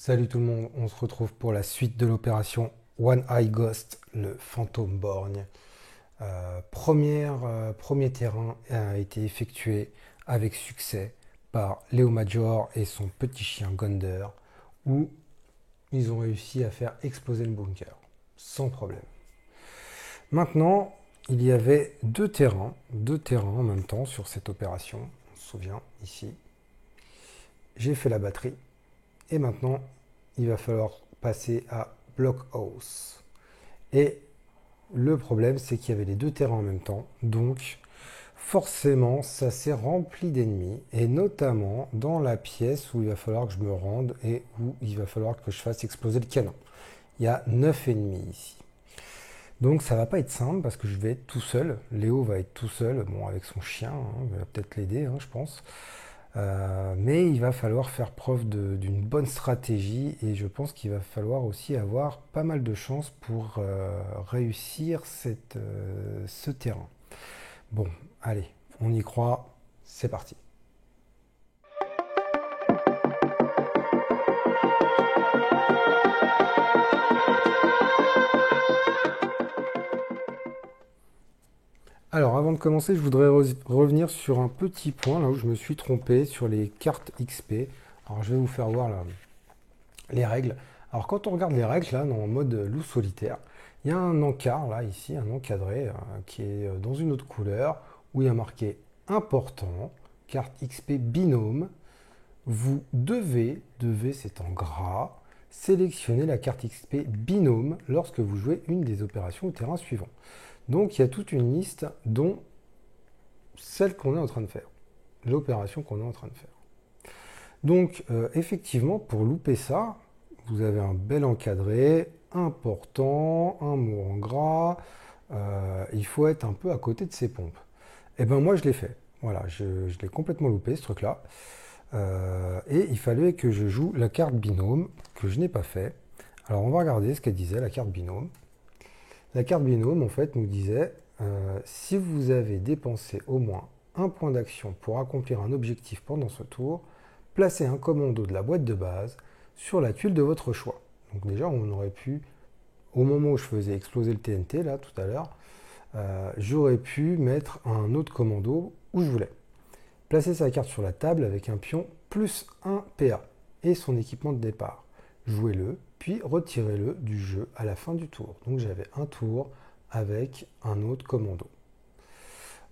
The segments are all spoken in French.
Salut tout le monde, on se retrouve pour la suite de l'opération One Eye Ghost, le fantôme borgne. Premier terrain a été effectué avec succès par Léo Major et son petit chien Gonder, où ils ont réussi à faire exploser le bunker, sans problème. Maintenant, il y avait deux terrains en même temps sur cette opération, on se souvient ici. J'ai fait la batterie. Et maintenant, il va falloir passer à Blockhouse. Et le problème, c'est qu'il y avait les deux terrains en même temps. Donc, forcément, ça s'est rempli d'ennemis. Et notamment dans la pièce où il va falloir que je me rende et où il va falloir que je fasse exploser le canon. Il y a 9 ennemis ici. Donc ça va pas être simple parce que je vais être tout seul. Léo va être tout seul, bon avec son chien, il va peut-être l'aider, je pense. Mais il va falloir faire preuve d'une bonne stratégie et je pense qu'il va falloir aussi avoir pas mal de chance pour réussir ce terrain. Bon, allez, on y croit, c'est parti. Alors avant de commencer, je voudrais revenir sur un petit point là où je me suis trompé sur les cartes XP. Alors je vais vous faire voir là, les règles. Alors quand on regarde les règles là, en mode loup solitaire, il y a un encart là, ici, un encadré qui est dans une autre couleur où il y a marqué important, carte XP binôme. Vous devez c'est en gras, sélectionner la carte XP binôme lorsque vous jouez une des opérations au terrain suivant. Donc il y a toute une liste dont celle qu'on est en train de faire, l'opération qu'on est en train de faire. Donc effectivement, pour louper ça, vous avez un bel encadré, important, un mot en gras, il faut être un peu à côté de ses pompes. Et ben moi je l'ai fait, voilà, je l'ai complètement loupé ce truc-là. Et il fallait que je joue la carte binôme, que je n'ai pas fait. Alors on va regarder ce qu'elle disait, la carte binôme. La carte binôme, en fait, nous disait, si vous avez dépensé au moins un point d'action pour accomplir un objectif pendant ce tour, placez un commando de la boîte de base sur la tuile de votre choix. Donc déjà, on aurait pu, au moment où je faisais exploser le TNT, là, tout à l'heure, j'aurais pu mettre un autre commando où je voulais. Placer sa carte sur la table avec un pion plus 1 PA et son équipement de départ. Jouez-le, puis retirez-le du jeu à la fin du tour. Donc j'avais un tour avec un autre commando.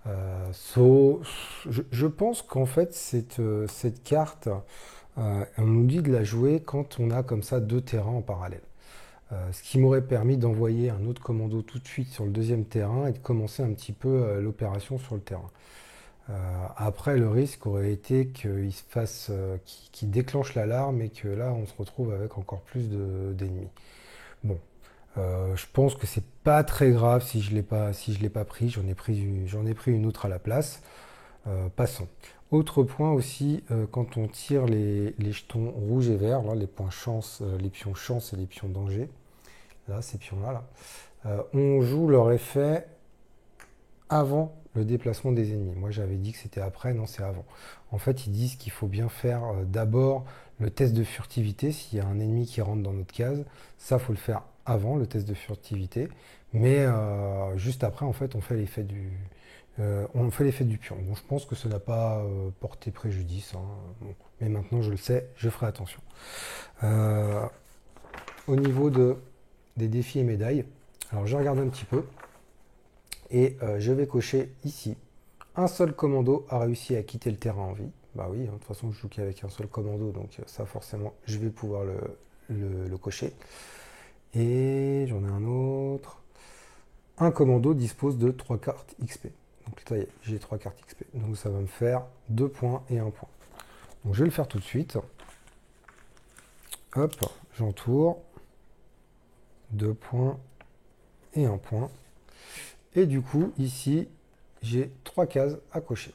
Je pense qu'en fait, cette carte, on nous dit de la jouer quand on a comme ça deux terrains en parallèle. Ce qui m'aurait permis d'envoyer un autre commando tout de suite sur le deuxième terrain et de commencer un petit peu l'opération sur le terrain. Après, le risque aurait été qu'il se fasse, qu'il déclenche l'alarme et que là, on se retrouve avec encore plus d'ennemis. Bon, je pense que c'est pas très grave si je l'ai pas pris. J'en ai pris une autre à la place. Passons. Autre point aussi, quand on tire les jetons rouges et verts, là, les points chance, les pions chance et les pions danger, là, ces pions-là, on joue leur effet avant le déplacement des ennemis. Moi, j'avais dit que c'était après, non, c'est avant. En fait, ils disent qu'il faut bien faire d'abord le test de furtivité. S'il y a un ennemi qui rentre dans notre case, ça, faut le faire avant, le test de furtivité. Mais juste après, en fait, on fait l'effet du pion. Bon, je pense que ça n'a pas porté préjudice. Bon. Mais maintenant, je le sais, je ferai attention. Au niveau des défis et médailles, alors je regarde un petit peu. Et je vais cocher ici. Un seul commando a réussi à quitter le terrain en vie. Bah oui, de toute façon je joue qu'avec un seul commando, donc ça forcément je vais pouvoir le cocher. Et j'en ai un autre. Un commando dispose de 3 cartes XP. Donc ça y est, j'ai 3 cartes XP. Donc ça va me faire 2 points et 1 point. Donc je vais le faire tout de suite. Hop, j'entoure. 2 points et 1 point. Et du coup, ici, j'ai 3 cases à cocher.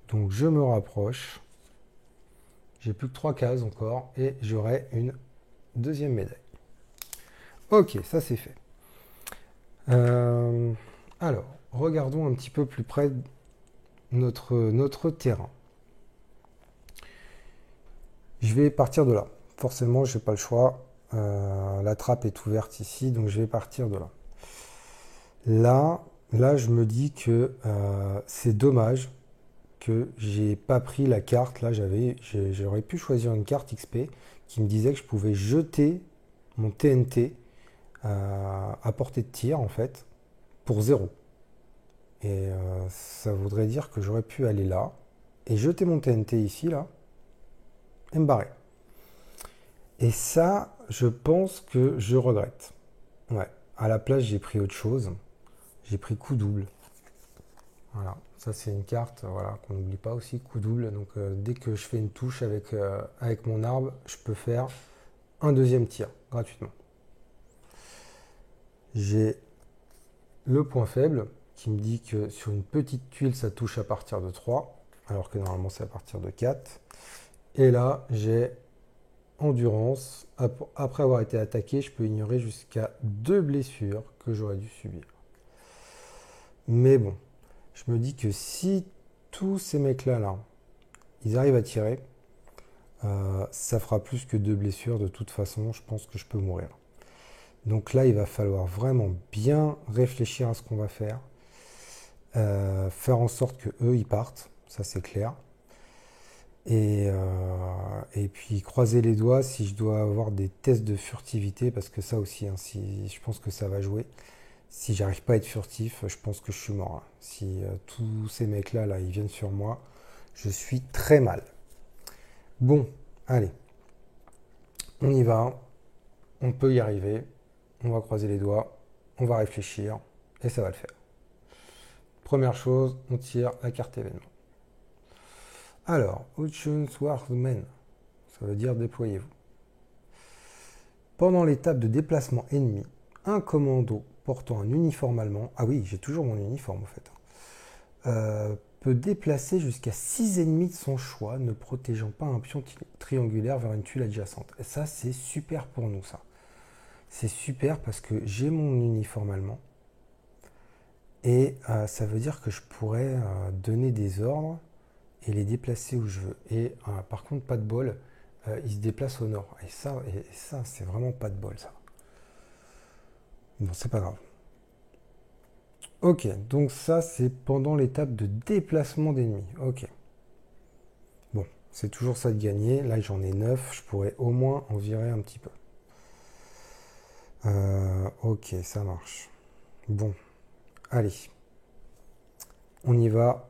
Donc je me rapproche. J'ai plus que 3 cases encore et j'aurai une deuxième médaille. Ok, ça c'est fait. Alors, regardons un petit peu plus près notre terrain. je vais partir de là. Forcément, j'ai pas le choix. La trappe est ouverte ici, donc je vais partir de là. Là, je me dis que c'est dommage que j'ai pas pris la carte. Là, j'aurais pu choisir une carte XP qui me disait que je pouvais jeter mon TNT à portée de tir, en fait, pour 0. Et ça voudrait dire que j'aurais pu aller là et jeter mon TNT ici, là, et me barrer. Et ça, je pense que je regrette. Ouais. À la place, j'ai pris autre chose. J'ai pris coup double. Voilà. Ça, c'est une carte voilà, qu'on n'oublie pas aussi, coup double. Donc, dès que je fais une touche avec mon arbre, je peux faire un deuxième tir gratuitement. J'ai le point faible qui me dit que sur une petite tuile, ça touche à partir de 3, alors que normalement, c'est à partir de 4. Et là, j'ai endurance. Après avoir été attaqué, je peux ignorer jusqu'à 2 blessures que j'aurais dû subir. Mais bon, je me dis que si tous ces mecs-là, ils arrivent à tirer, ça fera plus que 2 blessures. De toute façon, je pense que je peux mourir. Donc là, il va falloir vraiment bien réfléchir à ce qu'on va faire. Faire en sorte que eux, ils partent. Ça, c'est clair. Et puis croiser les doigts si je dois avoir des tests de furtivité, parce que ça aussi, si, je pense que ça va jouer. Si j'arrive pas à être furtif, je pense que je suis mort. Si tous ces mecs-là, ils viennent sur moi, je suis très mal. Bon, allez, on y va, on peut y arriver, on va croiser les doigts, on va réfléchir, et ça va le faire. Première chose, on tire la carte événement. Alors, Ocean Swordsman, ça veut dire déployez-vous. Pendant l'étape de déplacement ennemi, un commando portant un uniforme allemand, ah oui, j'ai toujours mon uniforme en fait, peut déplacer jusqu'à 6 ennemis de son choix, ne protégeant pas un pion triangulaire vers une tuile adjacente. Et ça, c'est super pour nous, ça. C'est super parce que j'ai mon uniforme allemand. Et ça veut dire que je pourrais donner des ordres et les déplacer où je veux. Et par contre, pas de bol, il se déplace au nord. Et ça, c'est vraiment pas de bol, ça. Bon, c'est pas grave. Ok, donc ça, c'est pendant l'étape de déplacement d'ennemis. Ok. Bon, c'est toujours ça de gagner. Là, j'en ai 9. Je pourrais au moins en virer un petit peu. Ok, ça marche. Bon, allez. On y va.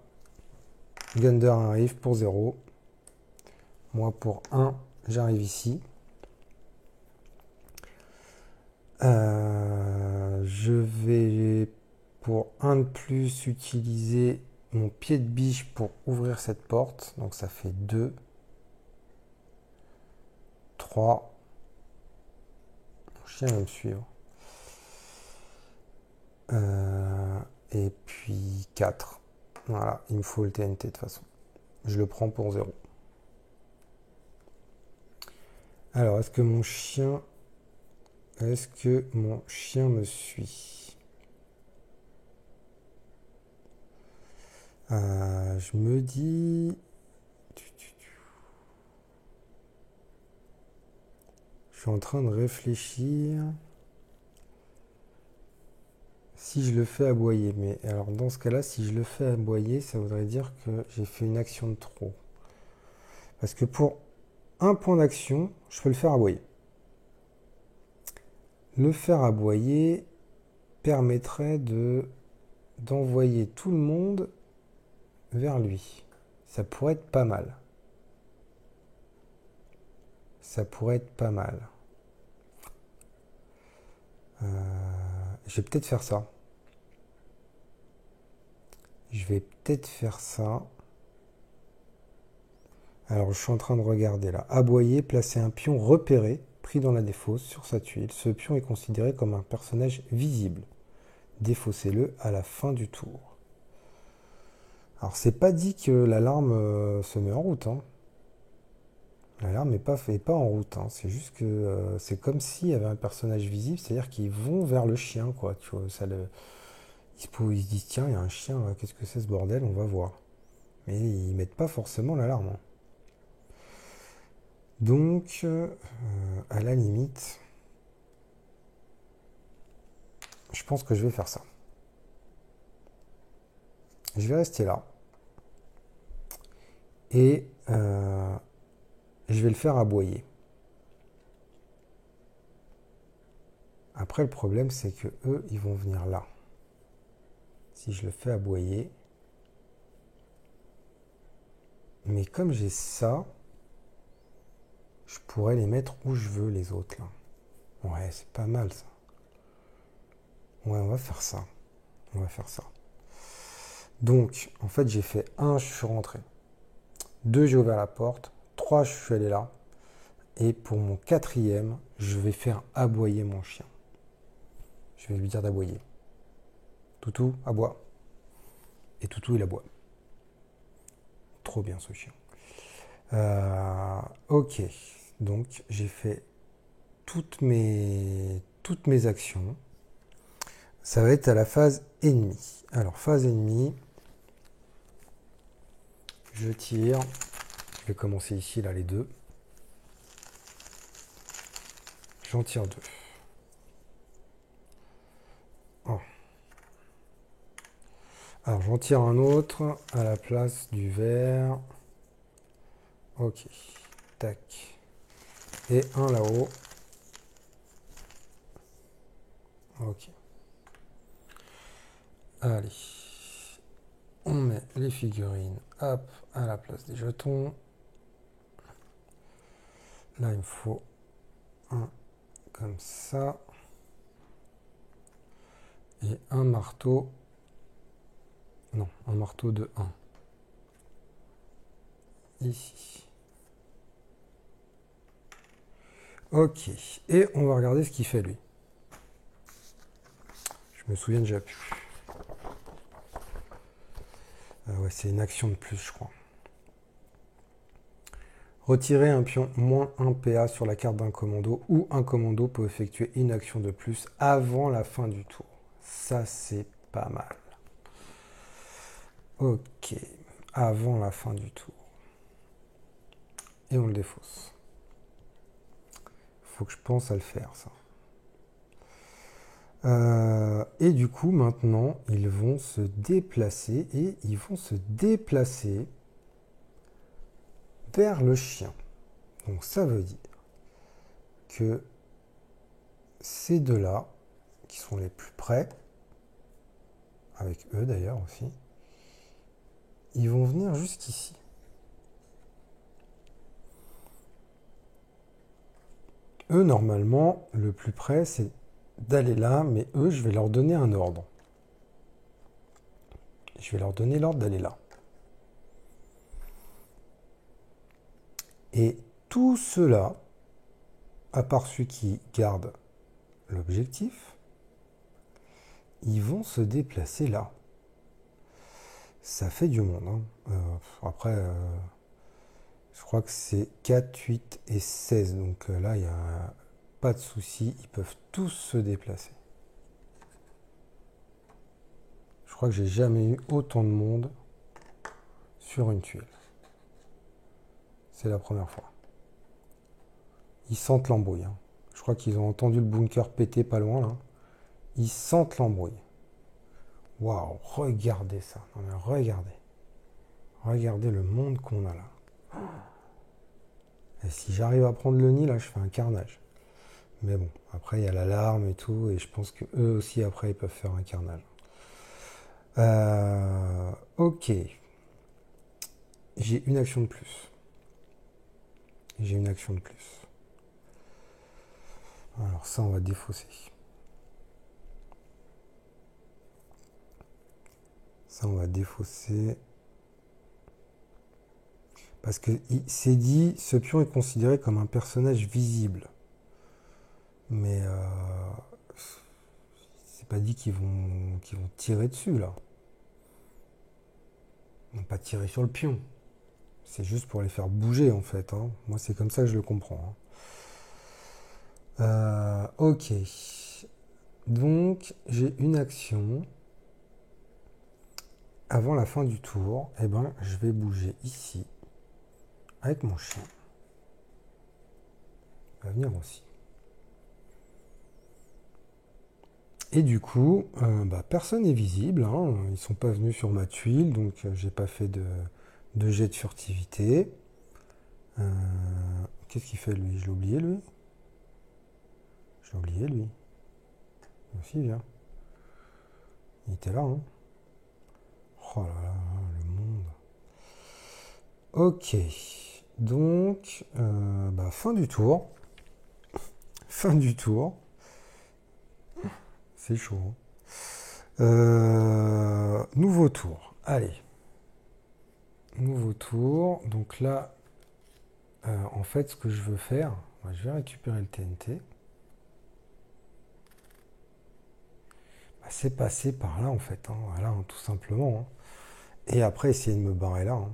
Gunder arrive pour 0. Moi, pour 1, j'arrive ici. Je vais, pour 1 de plus, utiliser mon pied de biche pour ouvrir cette porte. Donc ça fait 2, 3. Mon chien va me suivre. Et puis 4. Voilà, il me faut le TNT de toute façon. Je le prends pour 0. Alors, est-ce que mon chien me suit? Je me dis... Je suis en train de réfléchir si je le fais aboyer. Mais alors, dans ce cas-là, si je le fais aboyer, ça voudrait dire que j'ai fait une action de trop. Parce que pour un point d'action, je peux le faire aboyer. Le faire aboyer permettrait d'envoyer tout le monde vers lui. Ça pourrait être pas mal. Ça pourrait être pas mal. Je vais peut-être faire ça. Je vais peut-être faire ça. Alors, je suis en train de regarder là. Aboyer, placer un pion repéré, pris dans la défausse, sur sa tuile. Ce pion est considéré comme un personnage visible. Défaussez-le à la fin du tour. Alors, c'est pas dit que l'alarme se met en route. Hein. L'alarme n'est pas en route. Hein. C'est juste que c'est comme s'il y avait un personnage visible, c'est-à-dire qu'ils vont vers le chien, quoi. Tu vois, ils se disent, tiens, il y a un chien, qu'est-ce que c'est ce bordel, on va voir. Mais ils mettent pas forcément l'alarme. Hein. Donc, à la limite, je pense que je vais faire ça. Je vais rester là. Et je vais le faire aboyer. Après, le problème, c'est que eux, ils vont venir là. Si je le fais aboyer. Mais comme j'ai ça, je pourrais les mettre où je veux, les autres, là. Ouais, c'est pas mal, ça. Ouais, on va faire ça. On va faire ça. Donc, en fait, j'ai fait 1, je suis rentré. 2, j'ai ouvert la porte. 3, je suis allé là. Et pour mon 4e, je vais faire aboyer mon chien. Je vais lui dire d'aboyer. Toutou, aboie. Et Toutou, il aboie. Trop bien ce chien. Ok. Donc, j'ai fait toutes mes actions. Ça va être à la phase ennemie. Alors, phase ennemie. Je tire. Je vais commencer ici, là, les 2. J'en tire 2. Oh. Alors, j'en tire un autre à la place du vert. Ok. Tac. Et un là-haut. Ok. Allez. On met les figurines, hop, à la place des jetons. Là, il me faut un comme ça. Et un marteau. Non, un marteau de 1. Ici. Ok. Et on va regarder ce qu'il fait, lui. Je me souviens déjà plus. Ouais, c'est une action de plus, je crois. Retirer un pion moins 1 PA sur la carte d'un commando ou un commando peut effectuer une action de plus avant la fin du tour. Ça, c'est pas mal. Ok. Avant la fin du tour. Et on le défausse. Faut que je pense à le faire, ça. Et du coup, maintenant, ils vont se déplacer et ils vont se déplacer vers le chien. Donc ça veut dire que ces deux-là, qui sont les plus près, avec eux d'ailleurs aussi, ils vont venir jusqu'ici. Eux, normalement, le plus près, c'est d'aller là, mais eux, je vais leur donner un ordre. Je vais leur donner l'ordre d'aller là. Et tous ceux-là, à part ceux qui gardent l'objectif, ils vont se déplacer là. Ça fait du monde. Hein. Après, je crois que c'est 4, 8 et 16. Donc là, il n'y a pas de souci. Ils peuvent tous se déplacer. Je crois que j'ai jamais eu autant de monde sur une tuile. C'est la première fois. Ils sentent l'embrouille. Hein. Je crois qu'ils ont entendu le bunker péter pas loin. Là. Ils sentent l'embrouille. Waouh, regardez ça. Non, mais regardez. Regardez le monde qu'on a là. Et si j'arrive à prendre le nid, là, je fais un carnage. Mais bon, après, il y a l'alarme et tout. Et je pense que eux aussi, après, ils peuvent faire un carnage. Ok. J'ai une action de plus. J'ai une action de plus. Alors ça, on va défausser. Ça, on va défausser. Parce que c'est dit, ce pion est considéré comme un personnage visible. Mais c'est pas dit qu'ils vont tirer dessus, là. Ils vont pas tirer sur le pion. C'est juste pour les faire bouger, en fait. Hein. Moi, c'est comme ça que je le comprends. Hein. Ok. Donc, j'ai une action. Avant la fin du tour, eh ben, je vais bouger ici avec mon chien. va venir aussi. Et du coup, personne n'est visible, hein. Ils ne sont pas venus sur ma tuile, donc j'ai pas fait de jet de furtivité. Qu'est-ce qu'il fait lui? Je l'ai oublié lui? Je l'ai oublié lui. Lui aussi, viens. Il était là, hein. Oh là là, le monde. Ok. Donc, fin du tour. Fin du tour. C'est chaud, hein. Nouveau tour. Allez. Nouveau tour. Donc là, en fait, ce que je veux faire, je vais récupérer le TNT. C'est passer par là, en fait. Hein. Voilà, hein, tout simplement. Hein. Et après, essayer de me barrer là. Hein.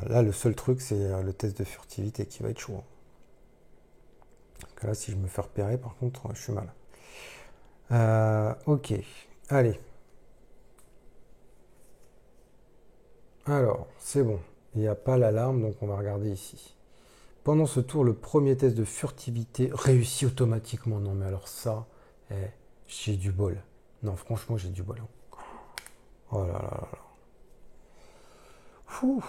Là, le seul truc, c'est le test de furtivité qui va être chaud. Hein. Parce que là, si je me fais repérer, par contre, je suis mal. Ok. Allez. Alors, c'est bon. Il n'y a pas l'alarme, donc on va regarder ici. Pendant ce tour, le premier test de furtivité réussit automatiquement. Non, mais alors ça, j'ai du bol. Non, franchement, j'ai du bol. Hein. Oh là là là là. Fou.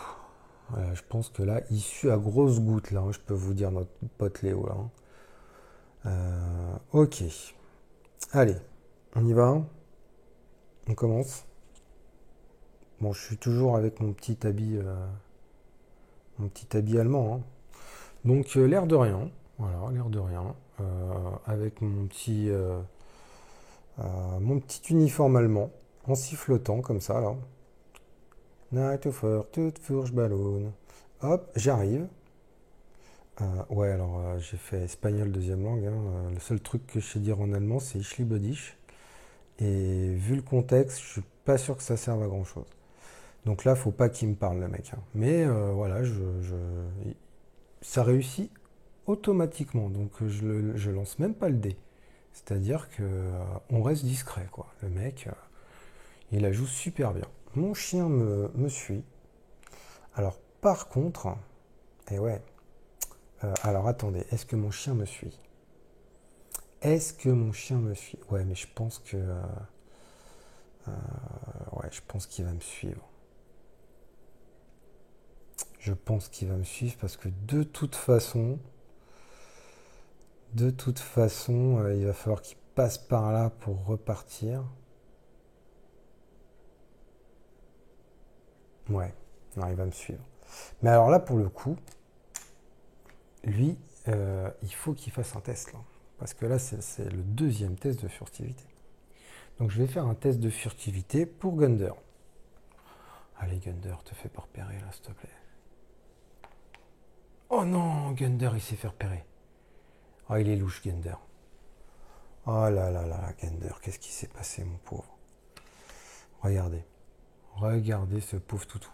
Voilà, je pense que là, il sue à grosses gouttes, là. Hein, je peux vous dire, notre pote Léo, là. Hein. Ok. Allez, on y va. On commence. Bon, je suis toujours avec mon petit habit allemand. Hein. Donc, l'air de rien. Voilà, l'air de rien. Avec mon petit uniforme allemand, en sifflotant comme ça, là. Night of toute fourche ballon. Hop, j'arrive. Ouais, alors j'ai fait espagnol deuxième langue. Hein. Le seul truc que je sais dire en allemand, c'est Ich liebe dich. Et vu le contexte, je suis pas sûr que ça serve à grand chose. Donc là, faut pas qu'il me parle, le mec. Hein. Mais voilà, ça réussit automatiquement. Donc je lance même pas le dé. C'est-à-dire que on reste discret, quoi. Le mec, il la joue super bien. Mon chien me suit. Alors, par contre, et ouais. Alors attendez, est-ce que mon chien me suit? Est-ce que mon chien me suit? Ouais, mais je pense que. Ouais, je pense qu'il va me suivre. Je pense qu'il va me suivre parce que de toute façon, il va falloir qu'il passe par là pour repartir. Ouais, non, il va me suivre. Mais alors là, pour le coup, lui, il faut qu'il fasse un test là. Parce que là, c'est le deuxième test de furtivité. Donc je vais faire un test de furtivité pour Gunder. Allez, Gunder, te fais pas repérer là, s'il te plaît. Oh non, Gunder, il s'est fait repérer. Oh, il est louche, Gunder. Oh là là là, Gunder, qu'est-ce qui s'est passé, mon pauvre? Regardez. Regardez ce pauvre toutou.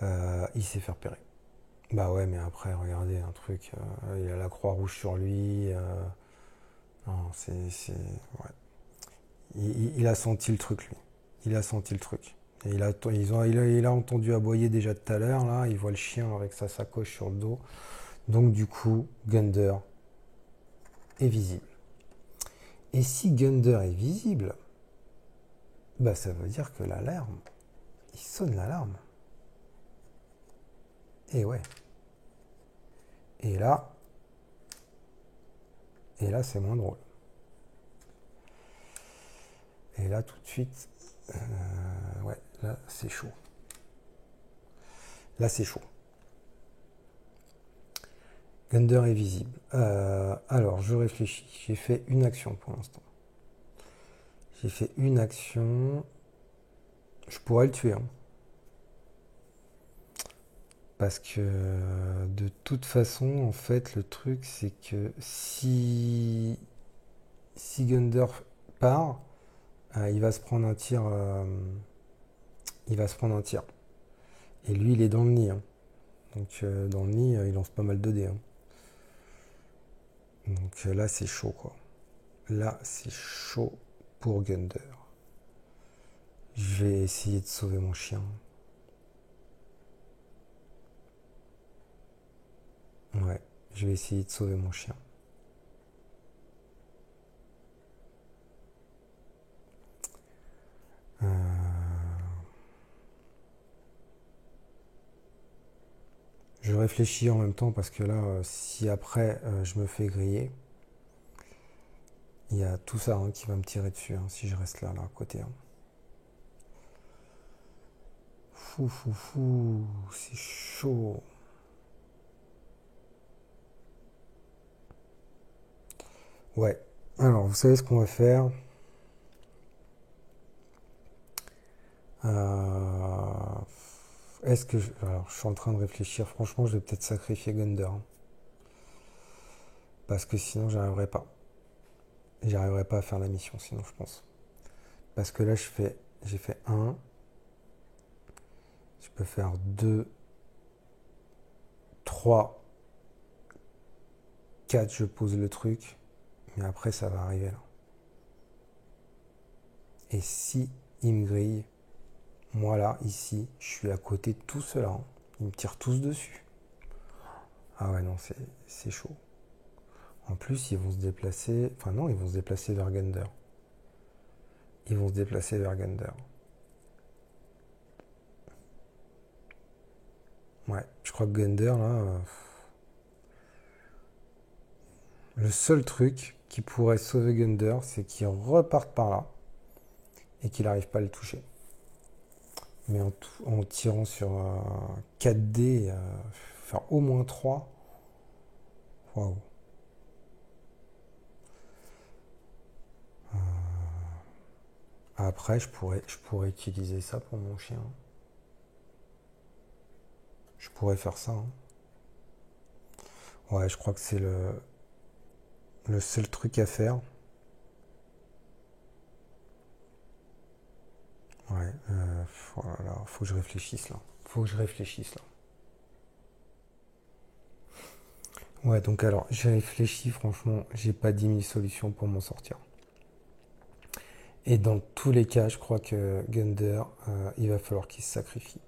Il s'est fait repérer. Bah ouais, mais après, regardez, un truc. Il a la croix rouge sur lui. Non, ouais. Il a senti le truc, lui. Il a senti le truc. Et il a entendu aboyer déjà tout à l'heure, là. Il voit le chien avec sa sacoche sur le dos. Donc, du coup, Gunder est visible. Et si Gunder est visible, bah ça veut dire que l'alarme, il sonne l'alarme. Et ouais. Et là c'est moins drôle. Et là tout de suite, ouais, là c'est chaud. Là c'est chaud. Gunder est visible. Alors je réfléchis. J'ai fait une action pour l'instant. J'ai fait une action. Je pourrais le tuer. Hein. Parce que de toute façon, en fait, le truc, c'est que si Gunder part, il va se prendre un tir. Il va se prendre un tir. Et lui, il est dans le nid. Hein. Donc dans le nid, il lance pas mal de dés. Hein. Donc là, c'est chaud, quoi. Là, c'est chaud pour Gunder. Je vais essayer de sauver mon chien. Je vais essayer de sauver mon chien. Je réfléchis en même temps parce que là, si après je me fais griller, il y a tout ça qui va me tirer dessus si je reste là à côté. Fou, fou, fou, c'est chaud. Ouais. Alors, vous savez ce qu'on va faire. Est-ce que alors, je suis en train de réfléchir. Franchement, je vais peut-être sacrifier Gunder. Parce que sinon, j'arriverai pas. J'arriverai pas à faire la mission, sinon, je pense. Parce que là, j'ai fait 1. Je peux faire 2, 3, 4, je pose le truc. Mais après, ça va arriver là. Et si il me grille, moi là, ici, je suis à côté de tout cela. Ils me tirent tous dessus. Ah ouais, non, c'est chaud. En plus, ils vont se déplacer... Enfin non, ils vont se déplacer vers Gunder. Ils vont se déplacer vers Gunder. Ouais, je crois que Gunder, là... le seul truc qui pourrait sauver Gunder, c'est qu'il reparte par là et qu'il n'arrive pas à le toucher. Mais en tirant sur 4D, faire au moins 3, waouh. Après, je pourrais utiliser ça pour mon chien. Je pourrais faire ça. Ouais, je crois que c'est le seul truc à faire. Ouais, voilà, faut que je réfléchisse là. Ouais, donc alors, j'ai réfléchi, franchement, j'ai pas 10 000 solutions pour m'en sortir. Et dans tous les cas, je crois que Gunder, il va falloir qu'il se sacrifie.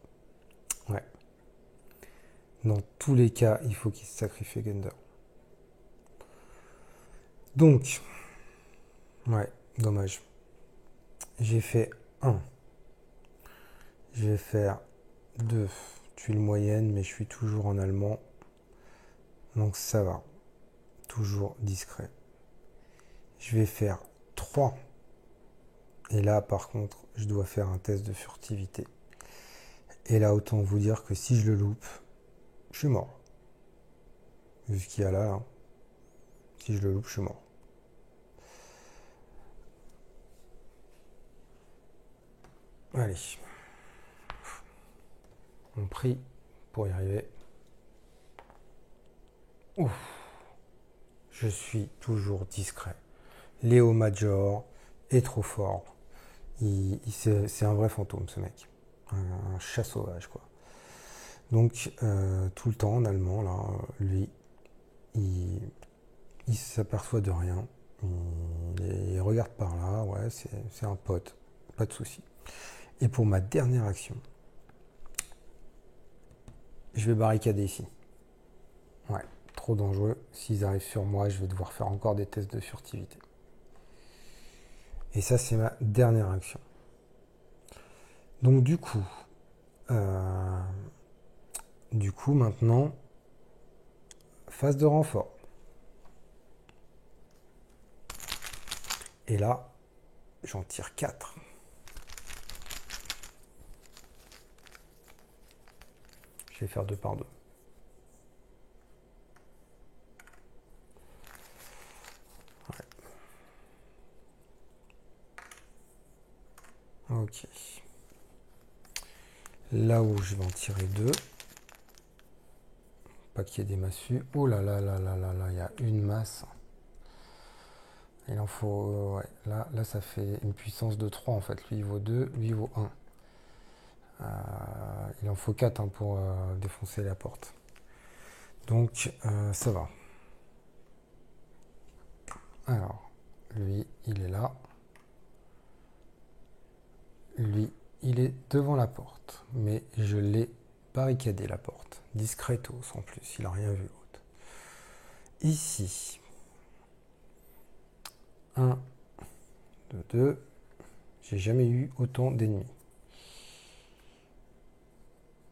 Ouais. Dans tous les cas, il faut qu'il se sacrifie, Gunder. Donc, ouais, dommage. J'ai fait 1. Je vais faire 2 tuiles moyennes, mais je suis toujours en allemand. Donc ça va. Toujours discret. Je vais faire 3. Et là, par contre, je dois faire un test de furtivité. Et là, autant vous dire que si je le loupe, je suis mort. Vu ce qu'il y a là, si je le loupe, je suis mort. Allez. On prie pour y arriver. Ouf. Je suis toujours discret. Léo Major est trop fort. C'est un vrai fantôme, ce mec. Un chat sauvage, quoi. Donc, tout le temps, en allemand, là, lui, il s'aperçoit de rien. Il regarde par là, ouais, c'est un pote, pas de souci. Et pour ma dernière action, je vais barricader ici. Ouais, trop dangereux. S'ils arrivent sur moi, je vais devoir faire encore des tests de furtivité. Et ça, c'est ma dernière action. Donc du coup, maintenant, phase de renfort. Et là, j'en tire 4. Je vais faire 2 par 2. Ouais. Ok. Là où je vais en tirer 2. Pas qu'il y ait des massues. Oh là là là là là là, il y a une masse. Il en faut... ouais, là, ça fait une puissance de 3 en fait. Lui, il vaut 2, lui, il vaut 1. Il en faut 4 pour défoncer la porte. Donc, ça va. Alors, lui, il est là. Lui, il est devant la porte. Mais je l'ai barricadé, la porte. Discretos, en plus. Il n'a rien vu, l'autre. ici. 1, 2, 2. J'ai jamais eu autant d'ennemis.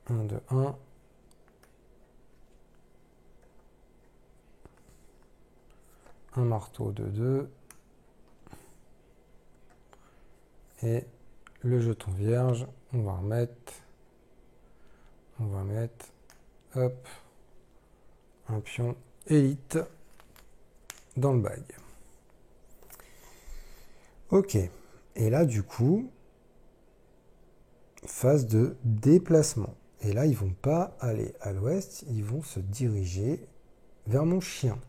1, 2, 1. Un marteau, 2, 2. Et le jeton vierge, on va remettre. On va mettre, hop, un pion élite dans le bag. Ok. Et là, du coup, phase de déplacement. Et là, ils vont pas aller à l'ouest, ils vont se diriger vers mon chien.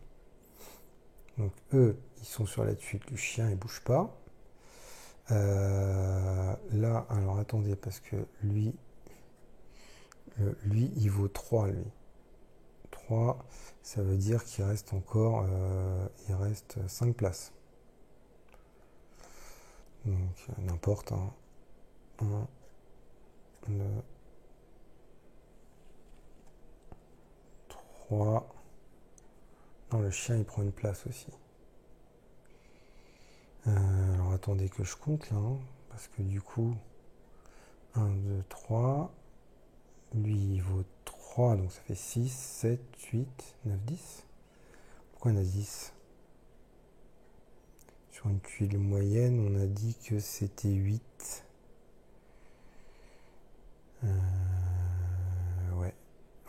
Donc eux, ils sont sur la tuile, le chien, il bouge pas. Là, alors attendez, parce que lui, il vaut 3, lui. 3, ça veut dire qu'il reste encore, il reste 5 places. Donc n'importe, hein. 1, 2, 3. Non, le chien, il prend une place aussi. Alors attendez que je compte là, hein, parce que du coup, 1, 2, 3. Lui, il vaut 3, donc ça fait 6, 7, 8, 9, 10. Pourquoi on a 10? Sur une tuile moyenne, on a dit que c'était 8.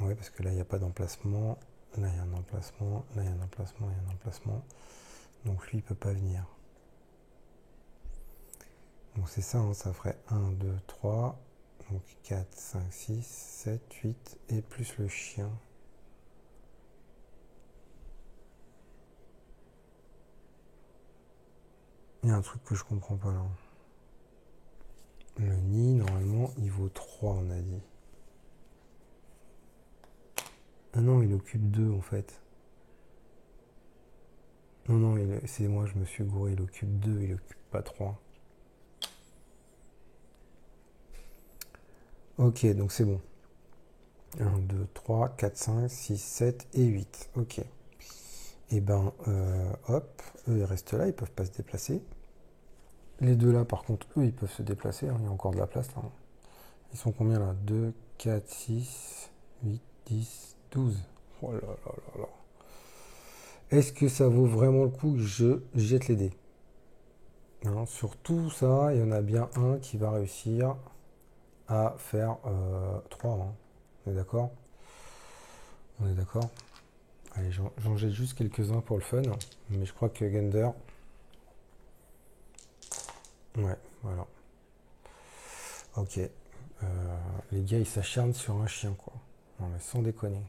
Ouais, parce que là, il n'y a pas d'emplacement. Là, il y a un emplacement. Là, il y a un emplacement. Il y a un emplacement. Donc, lui, il ne peut pas venir. Donc, c'est ça, hein, ça ferait 1, 2, 3. Donc, 4, 5, 6, 7, 8. Et plus le chien. Il y a un truc que je comprends pas là. Le nid, normalement, il vaut 3, on a dit. Ah non, il occupe 2 en fait. Non, c'est moi, je me suis gouré, il occupe 2, il occupe pas 3. Ok, donc c'est bon. 1, 2, 3, 4, 5, 6, 7 et 8. Ok. Et ben, hop, eux ils restent là, ils peuvent pas se déplacer. Les deux là, par contre, eux ils peuvent se déplacer, hein, il y a encore de la place là. Ils sont combien là? 2, 4, 6, 8, 10, 12. Oh là là là là. Est-ce que ça vaut vraiment le coup que je jette les dés? Hein, sur tout ça, il y en a bien un qui va réussir à faire 3. Hein. On est d'accord? On est d'accord? Allez, j'en jette juste quelques-uns pour le fun. Mais je crois que Gender... Ouais, voilà. Ok. Les gars, ils s'acharnent sur un chien, quoi. Non, mais sans déconner.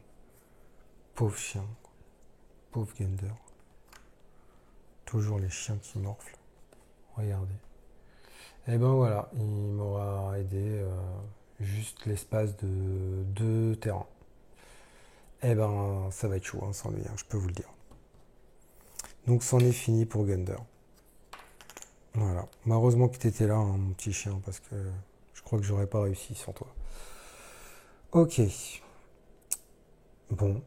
Pauvre chien. Pauvre Gender. Toujours les chiens qui morflent. Regardez. Et ben voilà, il m'aura aidé juste l'espace de 2 terrains. Eh ben, ça va être chaud, hein, sans lui, hein, je peux vous le dire. Donc, c'en est fini pour Gunder. Voilà. Heureusement que tu étais là, hein, mon petit chien, parce que je crois que j'aurais pas réussi sans toi. Ok. Bon.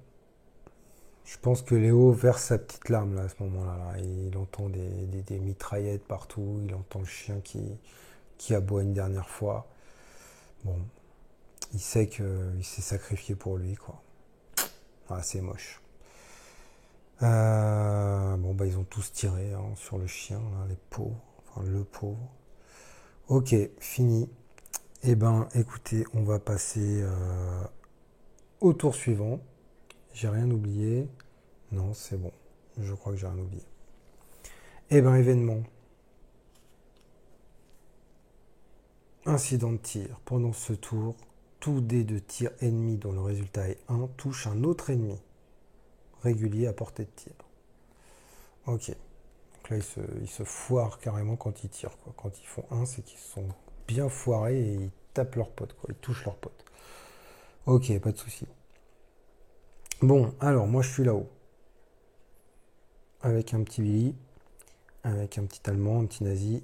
Je pense que Léo verse sa petite larme là, à ce moment-là. Là. Il entend des mitraillettes partout. Il entend le chien qui aboie une dernière fois. Bon. Il sait qu'il s'est sacrifié pour lui, quoi. Ah, c'est moche. Bon, bah, ils ont tous tiré hein, sur le chien, là, les pauvres. Enfin, le pauvre. Ok, fini. Eh ben, écoutez, on va passer au tour suivant. J'ai rien oublié. Non, c'est bon. Je crois que j'ai rien oublié. Eh ben, événement. Incident de tir. Pendant ce tour, tout dé de tir ennemi dont le résultat est 1 touche un autre ennemi régulier à portée de tir. Ok. Donc là, ils se foirent carrément quand ils tirent. Quoi. Quand ils font 1, c'est qu'ils sont bien foirés et ils tapent leurs potes. Quoi. Ils touchent leurs potes. Ok, pas de souci. Bon, alors moi je suis là-haut. Avec un petit Billy, avec un petit Allemand, un petit Nazi.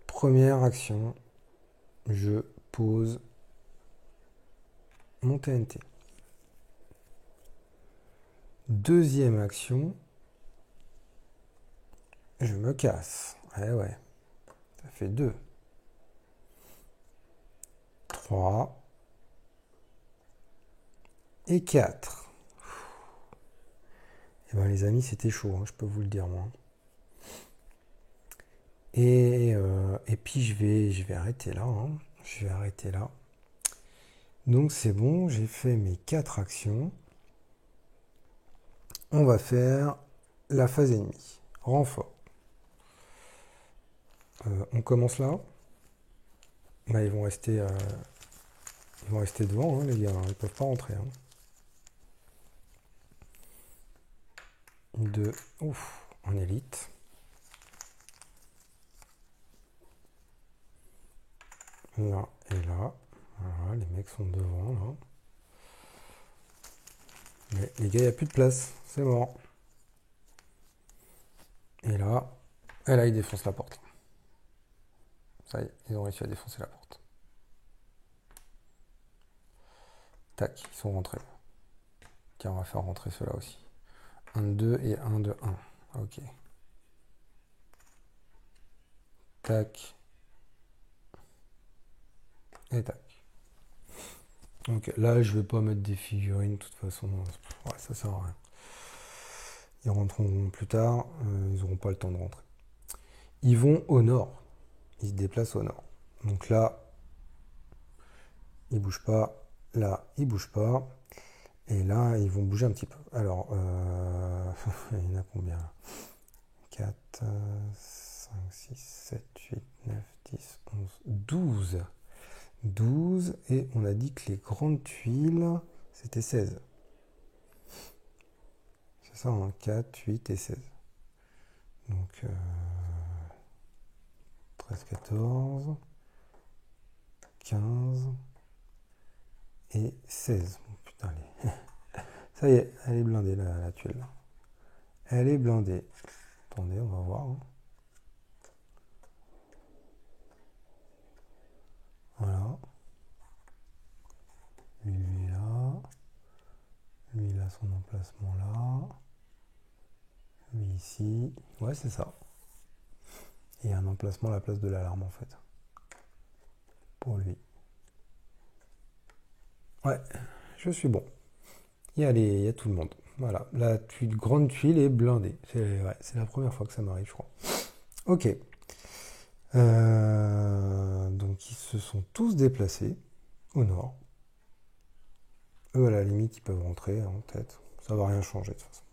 Première action, je pose mon TNT. Deuxième action, je me casse. Eh ouais, ça fait 2. 3 et 4. Et ben les amis, c'était chaud, hein, je peux vous le dire moi. Et puis je vais arrêter là. Hein. Je vais arrêter là. Donc c'est bon, j'ai fait mes 4 actions. On va faire la phase ennemie. Renfort. On commence là. Bah, ils vont rester devant, hein, les gars. Ils peuvent pas rentrer. Hein. 2. Ouf, en élite. Là et là. Voilà, les mecs sont devant là. Mais les gars, il n'y a plus de place. C'est mort. Et là, ils défoncent la porte. Ça y est, ils ont réussi à défoncer la porte. Tac, ils sont rentrés. Tiens, on va faire rentrer ceux-là aussi. 1 de 2 et 1 de 1. Ok. Tac. Et tac. Donc là, je vais pas mettre des figurines, de toute façon. Ouais, ça sert à rien. Ils rentreront plus tard. Ils n'auront pas le temps de rentrer. Ils vont au nord. Ils se déplacent au nord. Donc là, ils bougent pas. Là, ils bougent pas. Et là, ils vont bouger un petit peu. Alors, il y en a combien là? 4, 5, 6, 7, 8, 9, 10, 11, 12. 12. Et on a dit que les grandes tuiles, c'était 16. C'est ça, hein, 4, 8 et 16. Donc, 13, 14, 15 et 16. Oh, putain, ça y est, elle est blindée la tuile. Là. Elle est blindée. Attendez, on va voir. Hein. Voilà. Lui là. Lui il a son emplacement là. Lui ici. Ouais, c'est ça. Et un emplacement à la place de l'alarme en fait. Pour lui. Ouais, je suis bon. Il y a tout le monde. Voilà, la grande tuile est blindée. C'est la première fois que ça m'arrive, je crois. Ok. Donc ils se sont tous déplacés au nord. Eux, à la limite, ils peuvent rentrer en tête. Ça va rien changer de toute façon.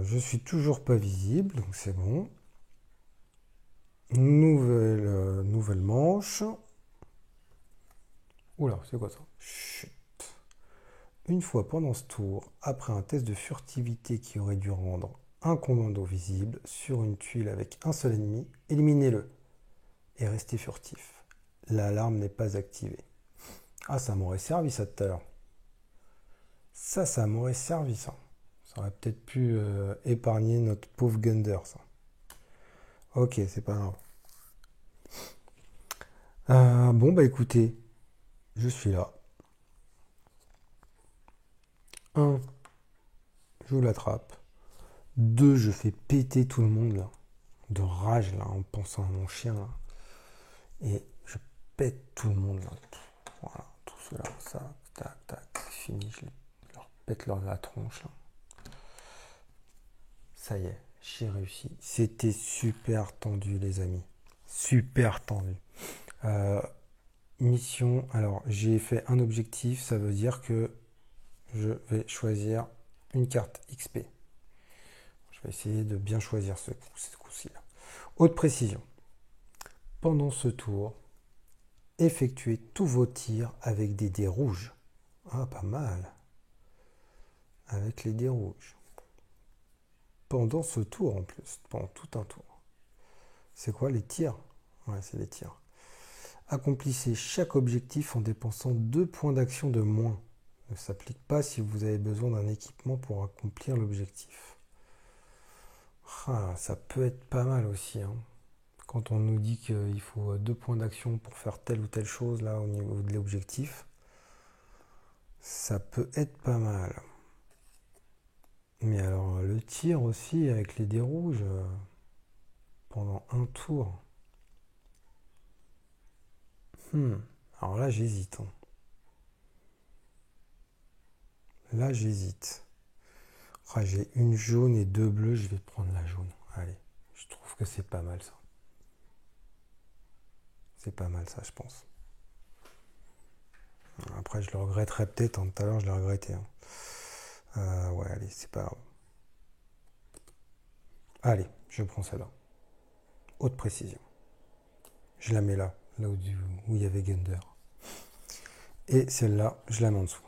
Je suis toujours pas visible, donc c'est bon. Nouvelle manche. Oula, c'est quoi ça? Chut. Une fois pendant ce tour, après un test de furtivité qui aurait dû rendre un commando visible sur une tuile avec un seul ennemi, éliminez-le et restez furtif. L'alarme n'est pas activée. Ah, ça m'aurait servi ça tout à l'heure. Ça m'aurait servi ça. Ça aurait peut-être pu épargner notre pauvre Gunder, ça. Ok, c'est pas grave. Bon, bah écoutez, je suis là. 1, je l'attrape. 2, je fais péter tout le monde, là. De rage, là, en pensant à mon chien, là. Et je pète tout le monde, là. Voilà, tout cela, ça, tac, tac, c'est fini. Je leur pète la tronche, là. Ça y est, j'ai réussi. C'était super tendu, les amis. Super tendu. Mission, alors j'ai fait un objectif, ça veut dire que je vais choisir une carte XP. Je vais essayer de bien choisir ce coup-ci. Haute précision. Pendant ce tour, effectuez tous vos tirs avec des dés rouges. Ah, pas mal. Avec les dés rouges. Pendant ce tour en plus, pendant tout un tour. C'est quoi les tirs? Ouais, c'est les tirs. Accomplissez chaque objectif en dépensant 2 points d'action de moins. Ne s'applique pas si vous avez besoin d'un équipement pour accomplir l'objectif. Ah, ça peut être pas mal aussi. Hein. Quand on nous dit qu'il faut 2 points d'action pour faire telle ou telle chose là au niveau de l'objectif, Ça peut être pas mal. Mais alors, le tir aussi avec les dés rouges pendant un tour. Alors là, j'hésite, hein. Là, j'hésite. Ah, j'ai une jaune et deux bleus, je vais prendre la jaune. Allez, je trouve que c'est pas mal ça. C'est pas mal ça, je pense. Après, je le regretterai peut-être, hein. Tout à l'heure, je l'ai regretté, hein. Ouais, allez, c'est pas grave. Allez, je prends celle-là. Haute précision. Je la mets là, où il y avait Gunder. Et celle-là, je la mets en dessous.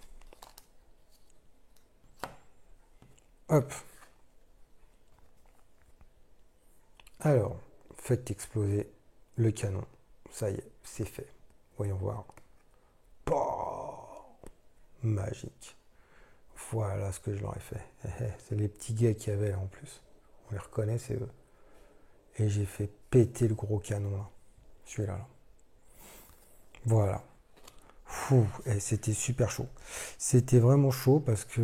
Hop. Alors, faites exploser le canon. Ça y est, c'est fait. Voyons voir. Pouah, magique. Voilà ce que je leur ai fait. C'est les petits gars qu'il y avait là en plus. On les reconnaît, c'est eux. Et j'ai fait péter le gros canon là. Celui-là. Là. Voilà. Et c'était super chaud. C'était vraiment chaud parce que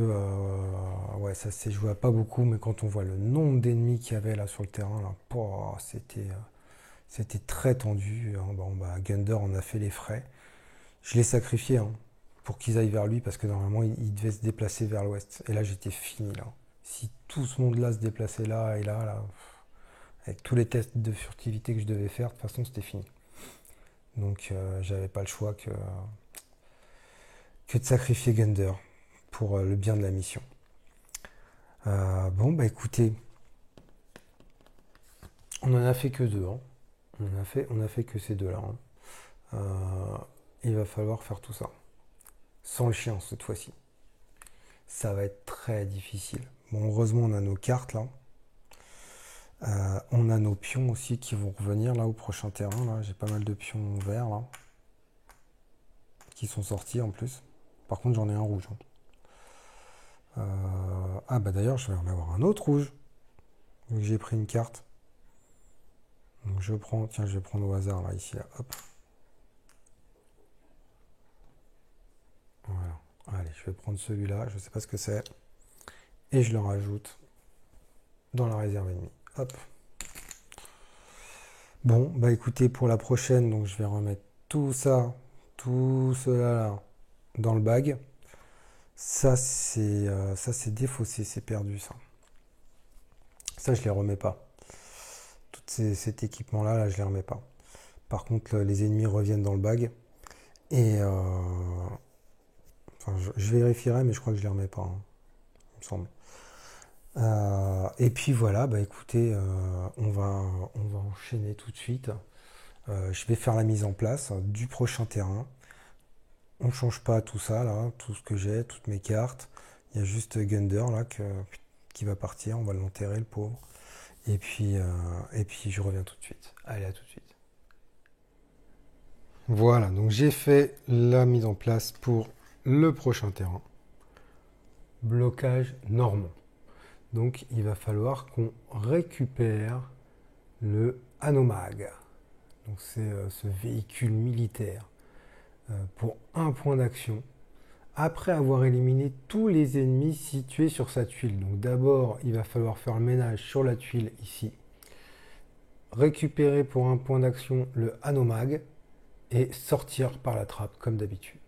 ouais, ça s'est joué à pas beaucoup, mais quand on voit le nombre d'ennemis qu'il y avait là sur le terrain, là, c'était très tendu. Bon, bah, Gunder en a fait les frais. Je l'ai sacrifié hein, pour qu'ils aillent vers lui parce que normalement il devait se déplacer vers l'ouest. Et là j'étais fini là. Si tout ce monde-là se déplaçait là et là, avec tous les tests de furtivité que je devais faire, de toute façon c'était fini. Donc j'avais pas le choix que de sacrifier Gunder pour le bien de la mission. Bon bah écoutez, on en a fait que deux. Hein. On a fait que ces deux-là. Hein. Il va falloir faire tout ça. Sans le chien cette fois-ci. Ça va être très difficile. Bon, heureusement, on a nos cartes là. On a nos pions aussi qui vont revenir là au prochain terrain. Là. J'ai pas mal de pions verts là. Qui sont sortis en plus. Par contre, j'en ai un rouge. Hein. Ah bah d'ailleurs, je vais en avoir un autre rouge. Vu que j'ai pris une carte. Donc je prends, tiens, je vais prendre au hasard là, ici, là, hop. Voilà. Allez, je vais prendre celui-là, je sais pas ce que c'est. Et je le rajoute dans la réserve ennemie. Hop. Bon, bah écoutez, pour la prochaine, donc je vais remettre tout ça, tout cela là, dans le bag. Ça c'est défaussé, c'est perdu ça. Ça je les remets pas. Tout cet équipement là, je les remets pas. Par contre, les ennemis reviennent dans le bag. Et enfin, je vérifierai, mais je crois que je les remets pas, hein, il me semble. Et puis voilà, bah écoutez, on va enchaîner tout de suite. Je vais faire la mise en place du prochain terrain. On ne change pas tout ça là, tout ce que j'ai, toutes mes cartes. Il y a juste Gunder là qui va partir, on va l'enterrer le pauvre. Et puis je reviens tout de suite. Allez, à tout de suite. Voilà, donc j'ai fait la mise en place pour le prochain terrain. Blocage normand. Donc il va falloir qu'on récupère le Hanomag. Donc c'est ce véhicule militaire pour un point d'action après avoir éliminé tous les ennemis situés sur sa tuile. Donc d'abord il va falloir faire le ménage sur la tuile ici. Récupérer pour un point d'action le Hanomag et sortir par la trappe comme d'habitude.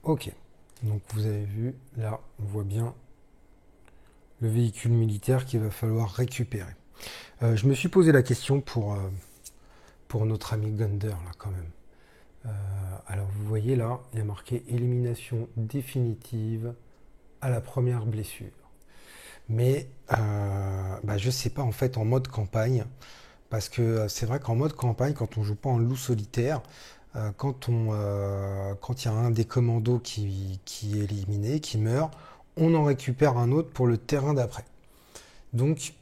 Ok, donc vous avez vu, là on voit bien le véhicule militaire qu'il va falloir récupérer. Je me suis posé la question pour notre ami Gunder, là, quand même. Alors, vous voyez là, il y a marqué élimination définitive à la première blessure. Mais je sais pas, en fait, en mode campagne, parce que c'est vrai qu'en mode campagne, quand on joue pas en loup solitaire, quand il y a un des commandos qui est éliminé, qui meurt, on en récupère un autre pour le terrain d'après. Donc,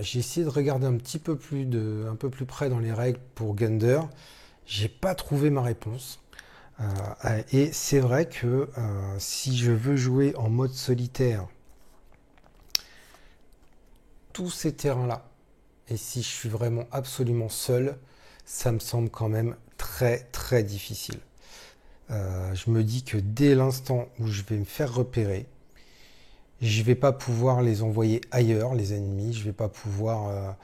j'ai essayé de regarder un peu plus près dans les règles pour Gunder. J'ai pas trouvé ma réponse. Et c'est vrai que si je veux jouer en mode solitaire, tous ces terrains-là, et si je suis vraiment absolument seul, ça me semble quand même très très difficile. Je me dis que dès l'instant où je vais me faire repérer, je vais pas pouvoir les envoyer ailleurs, les ennemis. Je vais pas pouvoir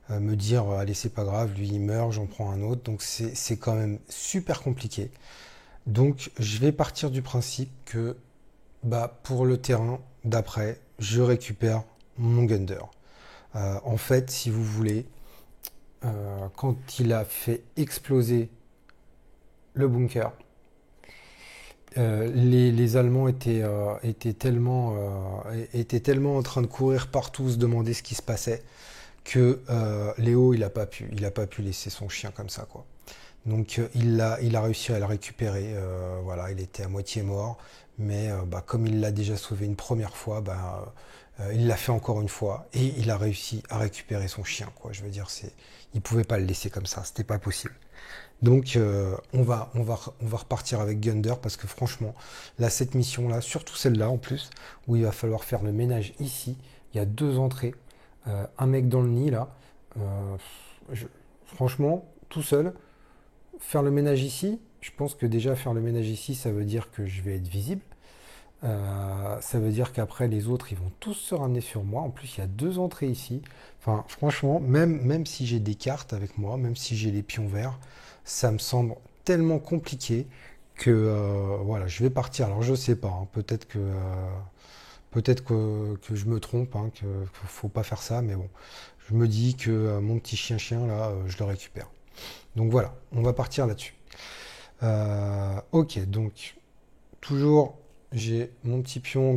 me dire, allez, c'est pas grave, lui il meurt, j'en prends un autre. Donc c'est quand même super compliqué. Donc je vais partir du principe que bah, pour le terrain d'après, je récupère mon Gunder. En fait, si vous voulez, quand il a fait exploser le bunker, les Allemands étaient tellement en train de courir partout, se demander ce qui se passait, que Léo, il a pas pu laisser son chien comme ça, quoi. Donc il a réussi à le récupérer. Voilà, il était à moitié mort, mais bah, comme il l'a déjà sauvé une première fois, bah, il l'a fait encore une fois et il a réussi à récupérer son chien, quoi. Je veux dire, il pouvait pas le laisser comme ça, c'était pas possible. Donc on va repartir avec Gunder parce que franchement, là cette mission-là, surtout celle-là en plus, où il va falloir faire le ménage ici, il y a deux entrées, un mec dans le nid là, euh, je- franchement, tout seul, faire le ménage ici, je pense que déjà faire le ménage ici, ça veut dire que je vais être visible. Ça veut dire qu'après les autres, ils vont tous se ramener sur moi. En plus, il y a deux entrées ici. Enfin, franchement, même si j'ai des cartes avec moi, même si j'ai les pions verts, ça me semble tellement compliqué que voilà, je vais partir. Alors, je sais pas, hein, peut-être que je me trompe, hein, qu'il faut pas faire ça, mais bon, je me dis que mon petit chien là, je le récupère. Donc voilà, on va partir là-dessus. Ok, donc toujours, j'ai mon petit pion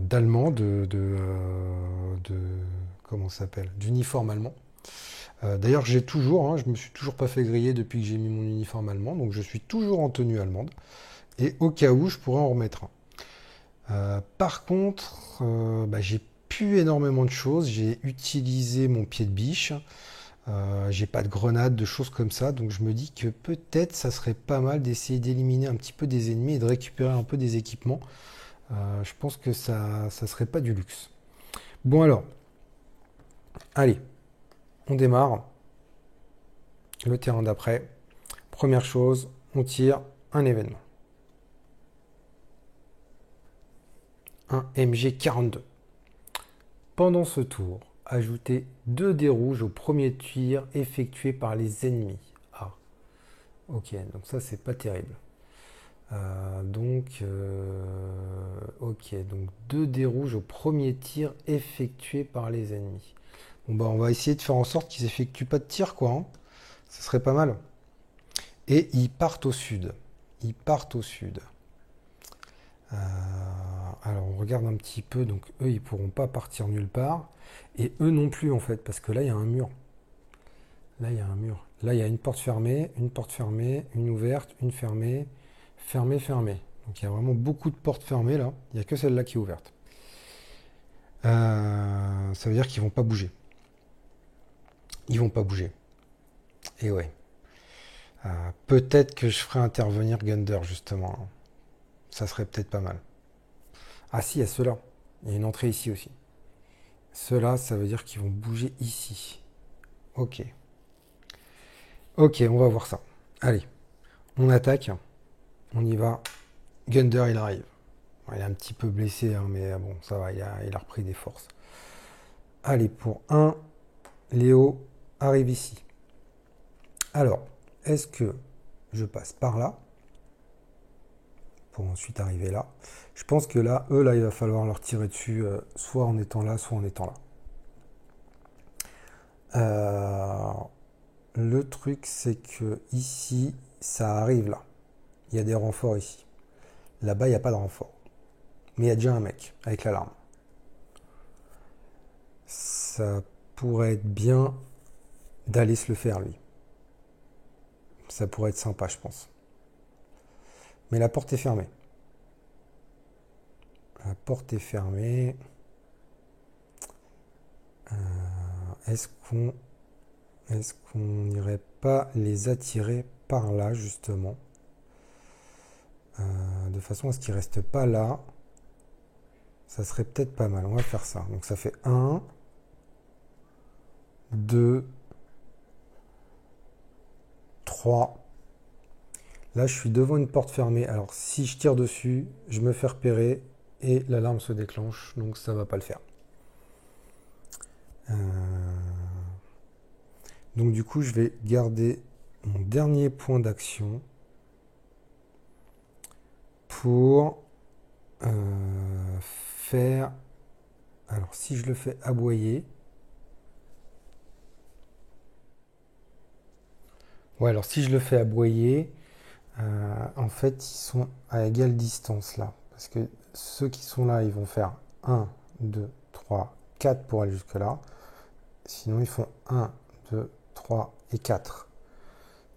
d'allemand, comment ça s'appelle, d'uniforme allemand. D'ailleurs, j'ai toujours, hein, je me suis toujours pas fait griller depuis que j'ai mis mon uniforme allemand, donc je suis toujours en tenue allemande. Et au cas où, je pourrais en remettre un. Par contre, bah, j'ai plus énormément de choses. J'ai utilisé mon pied de biche. J'ai pas de grenades, de choses comme ça, donc je me dis que peut-être ça serait pas mal d'essayer d'éliminer un petit peu des ennemis et de récupérer un peu des équipements. Je pense que ça serait pas du luxe. Bon alors, allez, on démarre le terrain d'après. Première chose, on tire un événement. Un MG42. Pendant ce tour, ajoutez 2 dés rouges au premier tir effectué par les ennemis. Ah, ok, donc ça c'est pas terrible. Ok, donc 2 dés rouges au premier tir effectué par les ennemis. Bon bah on va essayer de faire en sorte qu'ils effectuent pas de tir, quoi, hein. Ça serait pas mal. Et ils partent au sud. Ils partent au sud. Euh, alors on regarde un petit peu, donc eux ils pourront pas partir nulle part. Et eux non plus en fait, parce que là il y a un mur. Là il y a un mur. Là il y a une porte fermée, une ouverte, une fermée, fermée, fermée. Donc il y a vraiment beaucoup de portes fermées là. Il n'y a que celle-là qui est ouverte. Ça veut dire qu'ils vont pas bouger. Ils vont pas bouger. Et ouais. Peut-être que je ferai intervenir Gunder justement. Ça serait peut-être pas mal. Ah si, il y a ceux-là. Il y a une entrée ici aussi. Ceux-là, ça veut dire qu'ils vont bouger ici. Ok. Ok, on va voir ça. Allez, on attaque. On y va. Gunder, il arrive. Bon, il est un petit peu blessé, hein, mais bon, ça va, il a repris des forces. Allez, pour un, Léo arrive ici. Alors, est-ce que je passe par là pour ensuite arriver là? Je pense que là, eux, là, il va falloir leur tirer dessus, soit en étant là, soit en étant là. Le truc, c'est que ici, ça arrive là. Il y a des renforts ici. Là-bas, il n'y a pas de renfort. Mais il y a déjà un mec avec l'alarme. Ça pourrait être bien d'aller se le faire, lui. Ça pourrait être sympa, je pense. Mais la porte est fermée. La porte est fermée. Est-ce qu'on n'irait pas les attirer par là, justement, de façon à ce qu'ils ne restent pas là? Ça serait peut-être pas mal. On va faire ça. Donc ça fait 1, 2, 3, Là, je suis devant une porte fermée. Alors, si je tire dessus, je me fais repérer et l'alarme se déclenche. Donc, ça va pas le faire. Donc, du coup, je vais garder mon dernier point d'action pour faire... Alors, si je le fais aboyer... Ouais, alors si je le fais aboyer, en fait, ils sont à égale distance là. Parce que ceux qui sont là, ils vont faire 1, 2, 3, 4 pour aller jusque là. Sinon, ils font 1, 2, 3 et 4.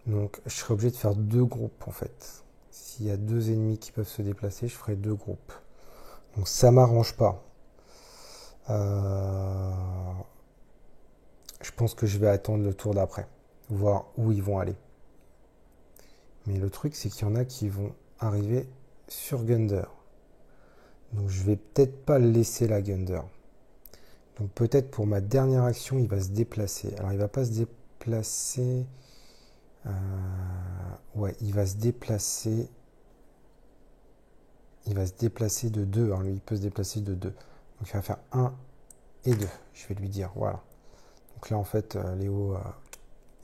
Donc, je serai obligé de faire deux groupes en fait. S'il y a deux ennemis qui peuvent se déplacer, je ferai deux groupes. Donc, ça m'arrange pas. Je pense que je vais attendre le tour d'après, voir où ils vont aller. Mais le truc, c'est qu'il y en a qui vont arriver sur Gunder. Donc je vais peut-être pas le laisser la Gunder. Donc peut-être pour ma dernière action, il va se déplacer. Alors il va pas se déplacer. Ouais, il va se déplacer. Il va se déplacer de 2. Hein. Lui, il peut se déplacer de 2. Donc il va faire 1 et 2. Je vais lui dire, voilà. Donc là, en fait, Léo,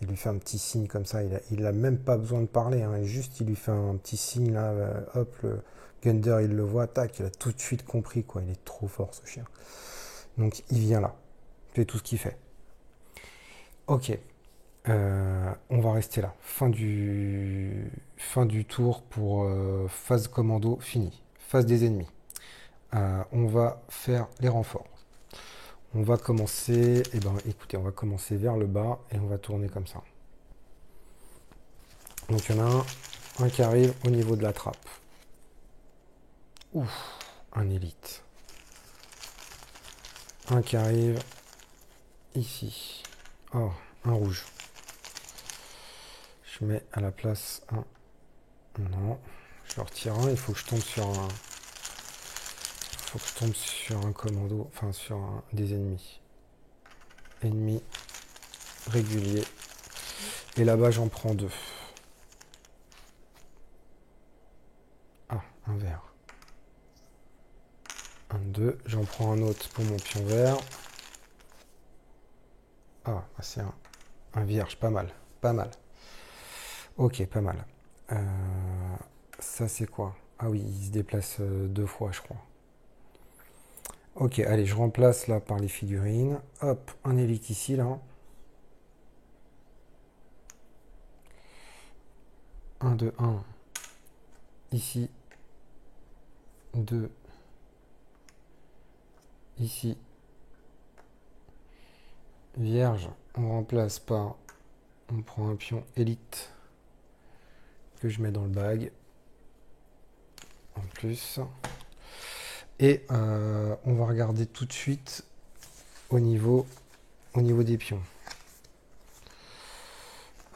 il lui fait un petit signe comme ça. Il a même pas besoin de parler. Hein. Juste, il lui fait un petit signe là. Hop, le Gunder, il le voit. Tac, il a tout de suite compris, quoi. Il est trop fort, ce chien. Donc, il vient là. C'est tout ce qu'il fait. Ok. On va rester là. Fin du tour pour phase commando fini. Phase des ennemis. On va faire les renforts. On va commencer, eh ben, écoutez, on va commencer vers le bas et on va tourner comme ça. Donc il y en a un qui arrive au niveau de la trappe. Ouf, un élite. Un qui arrive ici. Oh, un rouge. Je mets à la place un. Non, je retire un. Il faut que je tombe sur un. Il faut que je tombe sur un commando, enfin sur des ennemis. Ennemis réguliers. Et là-bas, j'en prends deux. Ah, un vert. Un, deux. J'en prends un autre pour mon pion vert. Ah, c'est un vierge, pas mal. Pas mal. Ok, pas mal. Ça, c'est quoi? Ah oui, il se déplace deux fois, je crois. Ok, allez, je remplace là par les figurines. Hop, un élite ici, là. 1, 2, 1. Ici. 2. Ici. Vierge, on remplace par... On prend un pion élite que je mets dans le bag. En plus. Et on va regarder tout de suite au niveau des pions.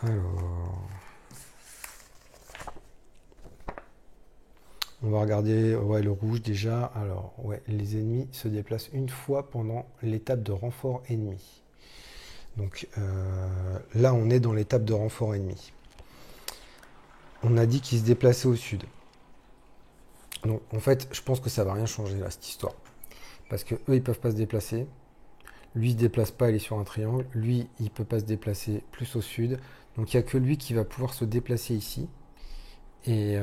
Alors... On va regarder ouais, le rouge déjà. Alors, ouais, les ennemis se déplacent une fois pendant l'étape de renfort ennemi. Donc là, on est dans l'étape de renfort ennemi. On a dit qu'il se déplaçait au sud. Donc, en fait, je pense que ça va rien changer là, cette histoire. Parce que eux, ils peuvent pas se déplacer. Lui, il se déplace pas, il est sur un triangle. Lui, il peut pas se déplacer plus au sud. Donc, il n'y a que lui qui va pouvoir se déplacer ici. Et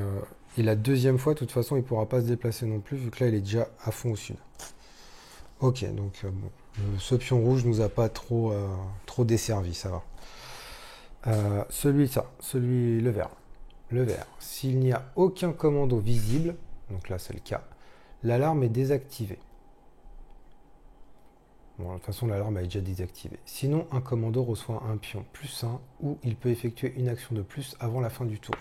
la deuxième fois, de toute façon, il ne pourra pas se déplacer non plus, vu que là, il est déjà à fond au sud. Ok, donc bon, ce pion rouge nous a pas trop desservi, ça va. Celui, le vert. Le vert. S'il n'y a aucun commando visible, donc là c'est le cas, l'alarme est désactivée. Bon, de toute façon, l'alarme est déjà désactivée. Sinon, un commando reçoit un pion +1 ou il peut effectuer une action de plus avant la fin du tour.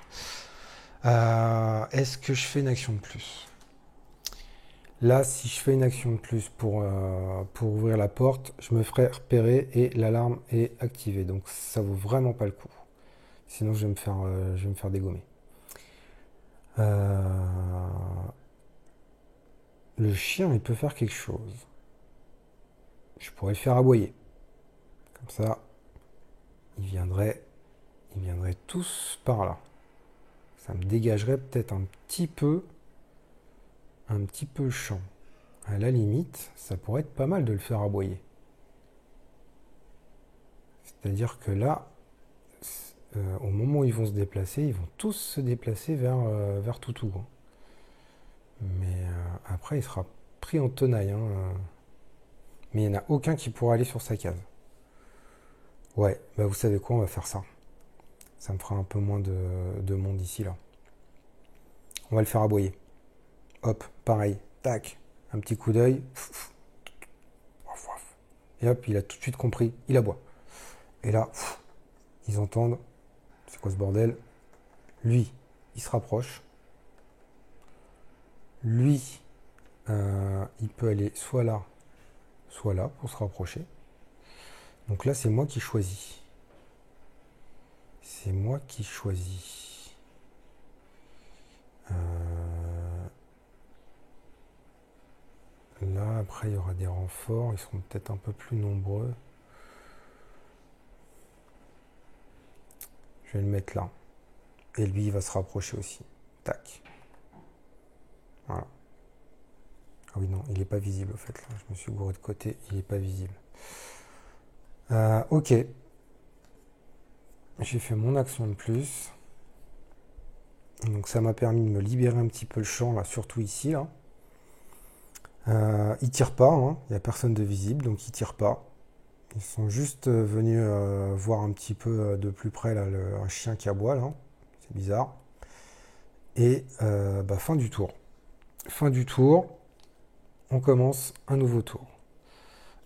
Est-ce que je fais une action de plus? Là, si je fais une action de plus pour ouvrir la porte, je me ferai repérer et l'alarme est activée. Donc ça vaut vraiment pas le coup. Sinon, je vais me faire dégommer. Le chien, il peut faire quelque chose. Je pourrais le faire aboyer. Comme ça, ils viendraient tous par là. Ça me dégagerait peut-être un petit peu le champ. À la limite, ça pourrait être pas mal de le faire aboyer. C'est-à-dire que là, au moment où ils vont se déplacer, ils vont tous se déplacer vers Toutou, hein. Mais après, il sera pris en tenaille, hein. Mais il n'y en a aucun qui pourra aller sur sa case. Ouais, bah vous savez quoi, on va faire ça. Ça me fera un peu moins de monde ici, là. On va le faire aboyer. Hop, pareil, tac, un petit coup d'œil. Et hop, il a tout de suite compris, il aboie. Et là, ils entendent, c'est quoi ce bordel? Lui, il se rapproche. Lui, il peut aller soit là pour se rapprocher. Donc là, c'est moi qui choisis. C'est moi qui choisis. Là, après, il y aura des renforts. Ils seront peut-être un peu plus nombreux. Je vais le mettre là. Et lui, il va se rapprocher aussi. Tac. Voilà. Ah oui, non, il n'est pas visible, au fait. Là. Je me suis gouré de côté. Il n'est pas visible. Ok. J'ai fait mon action de plus. Donc ça m'a permis de me libérer un petit peu le champ, là, surtout ici. Là. Ils tirent pas, hein. Il n'y a personne de visible, donc ils tirent pas. Ils sont juste venus voir un petit peu de plus près là, un chien qui aboie, là. C'est bizarre. Et fin du tour. Fin du tour. On commence un nouveau tour.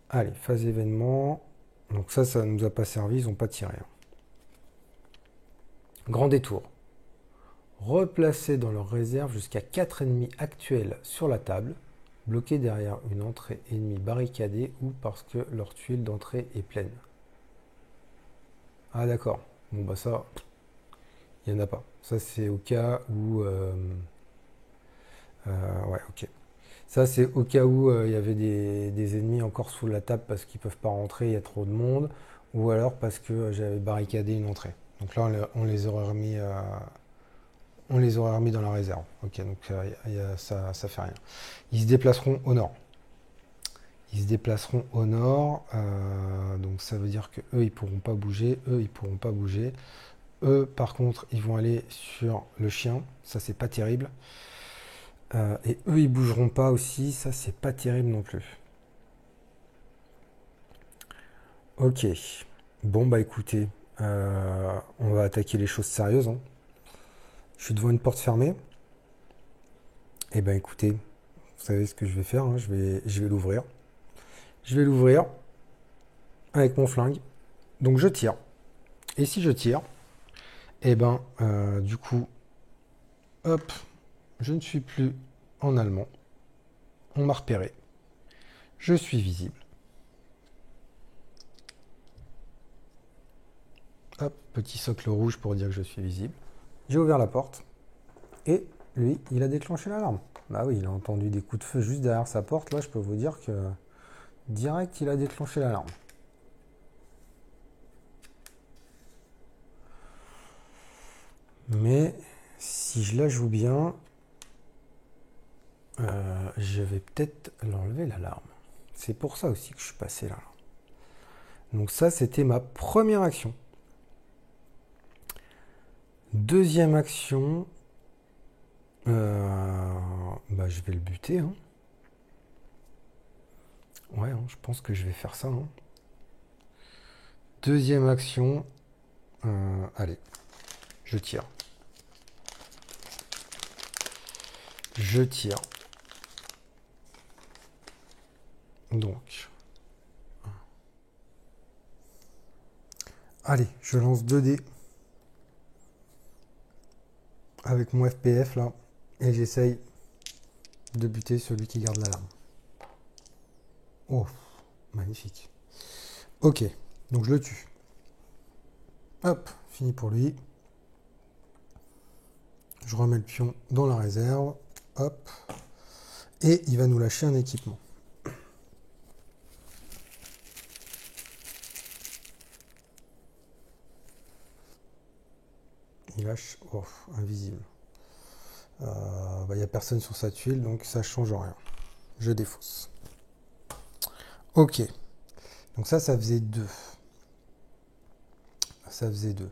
Allez, phase événement. Donc ça ne nous a pas servi, ils n'ont pas tiré. Grand détour. Replacer dans leur réserve jusqu'à 4 ennemis actuels sur la table, bloqués derrière une entrée ennemie barricadée ou parce que leur tuile d'entrée est pleine. Ah d'accord. Bon bah ça, il n'y en a pas. Ça c'est au cas où... ouais, ok. Ça c'est au cas où il y avait des ennemis encore sous la table parce qu'ils ne peuvent pas rentrer, il y a trop de monde, ou alors parce que j'avais barricadé une entrée. Donc là on les aurait remis... on les aurait remis dans la réserve. Ok, donc ça fait rien. Ils se déplaceront au nord. Ils se déplaceront au nord. Donc ça veut dire que eux, ils pourront pas bouger. Eux, ils pourront pas bouger. Eux, par contre, ils vont aller sur le chien. Ça, c'est pas terrible. Et eux, ils bougeront pas aussi. Ça, c'est pas terrible non plus. Ok. Bon, bah écoutez, on va attaquer les choses sérieuses, hein. Je suis devant une porte fermée. Et ben écoutez, vous savez ce que je vais faire, hein. Je vais l'ouvrir. Je vais l'ouvrir avec mon flingue. Donc je tire. Et si je tire, et ben du coup, hop, je ne suis plus en allemand. On m'a repéré. Je suis visible. Hop, petit socle rouge pour dire que je suis visible. J'ai ouvert la porte. Et lui, il a déclenché l'alarme. Bah oui, il a entendu des coups de feu juste derrière sa porte. Là, je peux vous dire que direct, il a déclenché l'alarme. Mais si je la joue bien, je vais peut-être l'enlever l'alarme. C'est pour ça aussi que je suis passé là. Donc ça, c'était ma première action. Deuxième action, je vais le buter, hein. Ouais, hein, je pense que je vais faire ça, hein. Deuxième action, allez, je tire. Je tire. Donc, allez, je lance 2 dés avec mon FPF là et j'essaye de buter celui qui garde l'alarme. Oh, magnifique. Ok, donc je le tue. Hop, fini pour lui. Je remets le pion dans la réserve. Hop. Et il va nous lâcher un équipement. Il flash. Oh, invisible. Il n'y a personne sur sa tuile, donc ça change rien. Je défausse. Ok. Donc ça faisait 2. Ça faisait 2.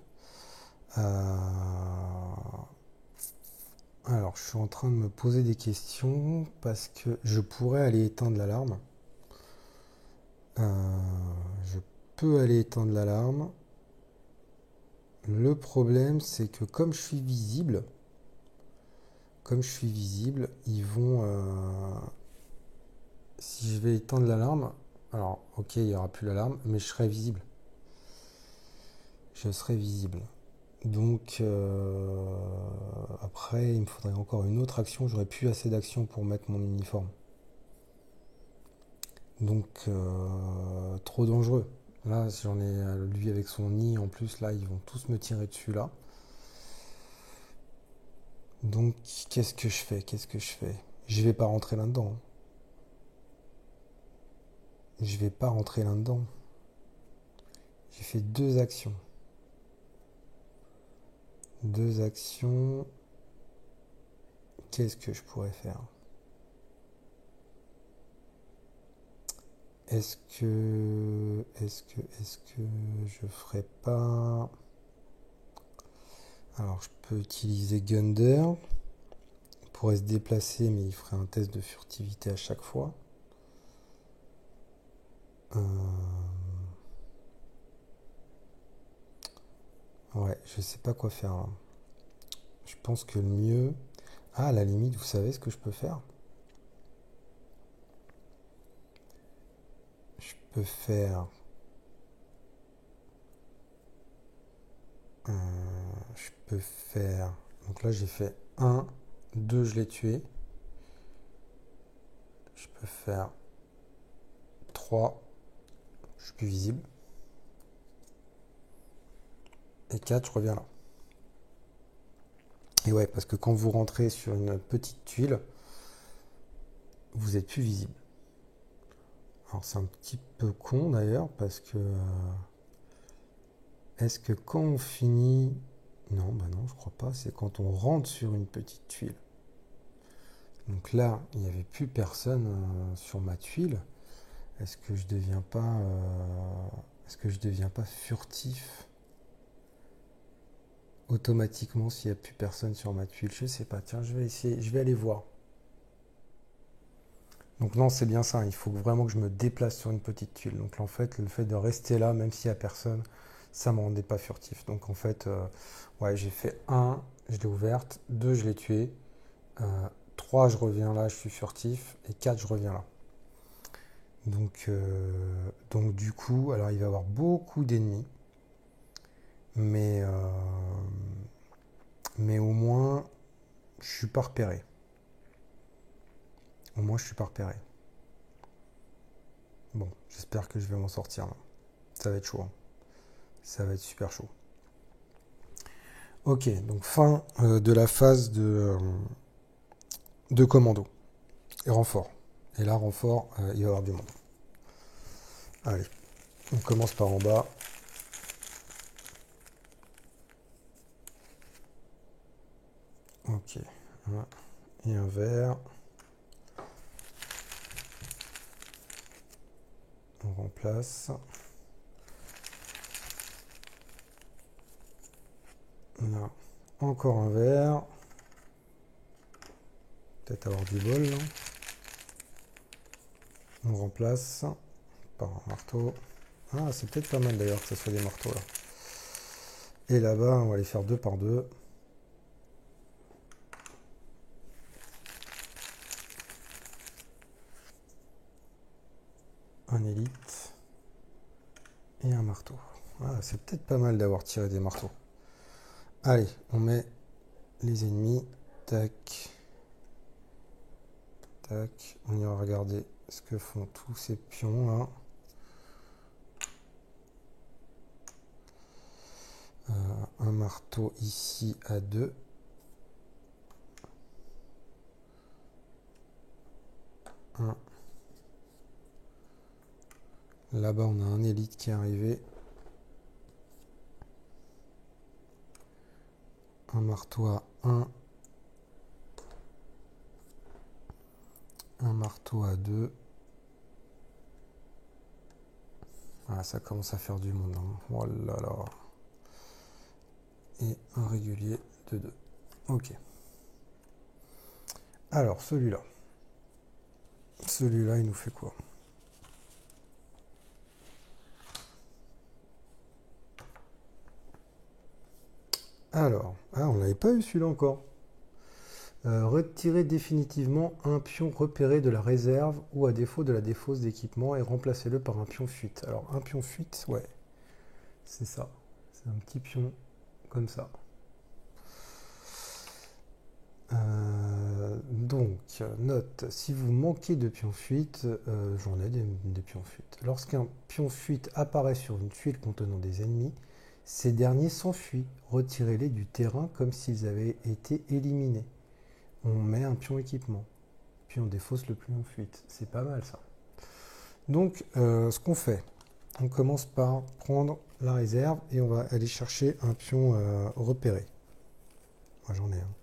Alors, je suis en train de me poser des questions parce que je pourrais aller éteindre l'alarme. Je peux aller éteindre l'alarme. Le problème, c'est que comme je suis visible, ils vont... si je vais éteindre l'alarme, alors ok, il n'y aura plus l'alarme, mais je serai visible. Je serai visible. Donc après, il me faudrait encore une autre action. J'aurais plus assez d'actions pour mettre mon uniforme. Donc trop dangereux. Là, j'en ai lui avec son nid en plus. Là, ils vont tous me tirer dessus là. Donc qu'est-ce que je fais? Je vais pas rentrer là-dedans. Je vais pas rentrer là-dedans. J'ai fait 2 actions. 2 actions. Qu'est-ce que je pourrais faire? Est-ce que je ferais pas... Alors je peux utiliser Gunder. Il pourrait se déplacer, mais il ferait un test de furtivité à chaque fois. Ouais, je sais pas quoi faire là. Je pense que le mieux... Ah, à la limite, vous savez ce que je peux faire? Je peux faire... je peux faire... Donc là, j'ai fait 1, 2, je l'ai tué. Je peux faire 3, je suis plus visible. Et 4, je reviens là. Et ouais, parce que quand vous rentrez sur une petite tuile, vous êtes plus visible. Alors c'est un petit peu con d'ailleurs, parce que... est-ce que quand on finit... Non, bah non, je crois pas. C'est quand on rentre sur une petite tuile. Donc là, il n'y avait plus personne sur ma tuile. Est-ce que je deviens pas furtif automatiquement s'il n'y a plus personne sur ma tuile? Je sais pas. Tiens, je vais essayer. Je vais aller voir. Donc non, c'est bien ça. Il faut vraiment que je me déplace sur une petite tuile. Donc en fait, le fait de rester là, même s'il n'y a personne, ça ne me rendait pas furtif. Donc en fait, ouais, j'ai fait 1, je l'ai ouverte, 2, je l'ai tué, 3, je reviens là, je suis furtif, et 4, je reviens là. Donc du coup, alors il va y avoir beaucoup d'ennemis, mais, mais au moins, je suis pas repéré. Au moins, je suis pas repéré. Bon, j'espère que je vais m'en sortir là. Ça va être chaud, hein. Ça va être super chaud. Ok, donc fin de la phase de commando et renfort. Et là, renfort, il va y avoir du monde. Allez, on commence par en bas. Ok, et un vert. On remplace. Là, encore un vert. Peut-être avoir du bol. Là. On remplace par un marteau. Ah, c'est peut-être pas mal d'ailleurs que ce soit des marteaux là. Et là-bas, on va les faire 2 par 2. Un élite. Et un marteau. Ah, c'est peut-être pas mal d'avoir tiré des marteaux. Allez, on met les ennemis. Tac. Tac. On ira regarder ce que font tous ces pions là. Un marteau ici à 2. Un. Là-bas, on a un élite qui est arrivé. un marteau à 1, un marteau à 2. Ah, ça commence à faire du monde. Hein. Oh là là. Et un régulier de 2. Ok. Alors, celui-là. Celui-là, il nous fait quoi? Alors, on n'avait pas eu celui-là encore. Retirer définitivement un pion repéré de la réserve ou à défaut de la défausse d'équipement et remplacez-le par un pion fuite. Alors, un pion fuite, ouais, c'est ça. C'est un petit pion comme ça. Donc, note, si vous manquez de pions fuite, j'en ai des pions fuite. Lorsqu'un pion fuite apparaît sur une tuile contenant des ennemis, ces derniers s'enfuient. Retirez-les du terrain comme s'ils avaient été éliminés. On met un pion équipement, puis on défausse le pion fuite. C'est pas mal ça. Donc, ce qu'on fait, on commence par prendre la réserve et on va aller chercher un pion repéré. Moi, j'en ai un.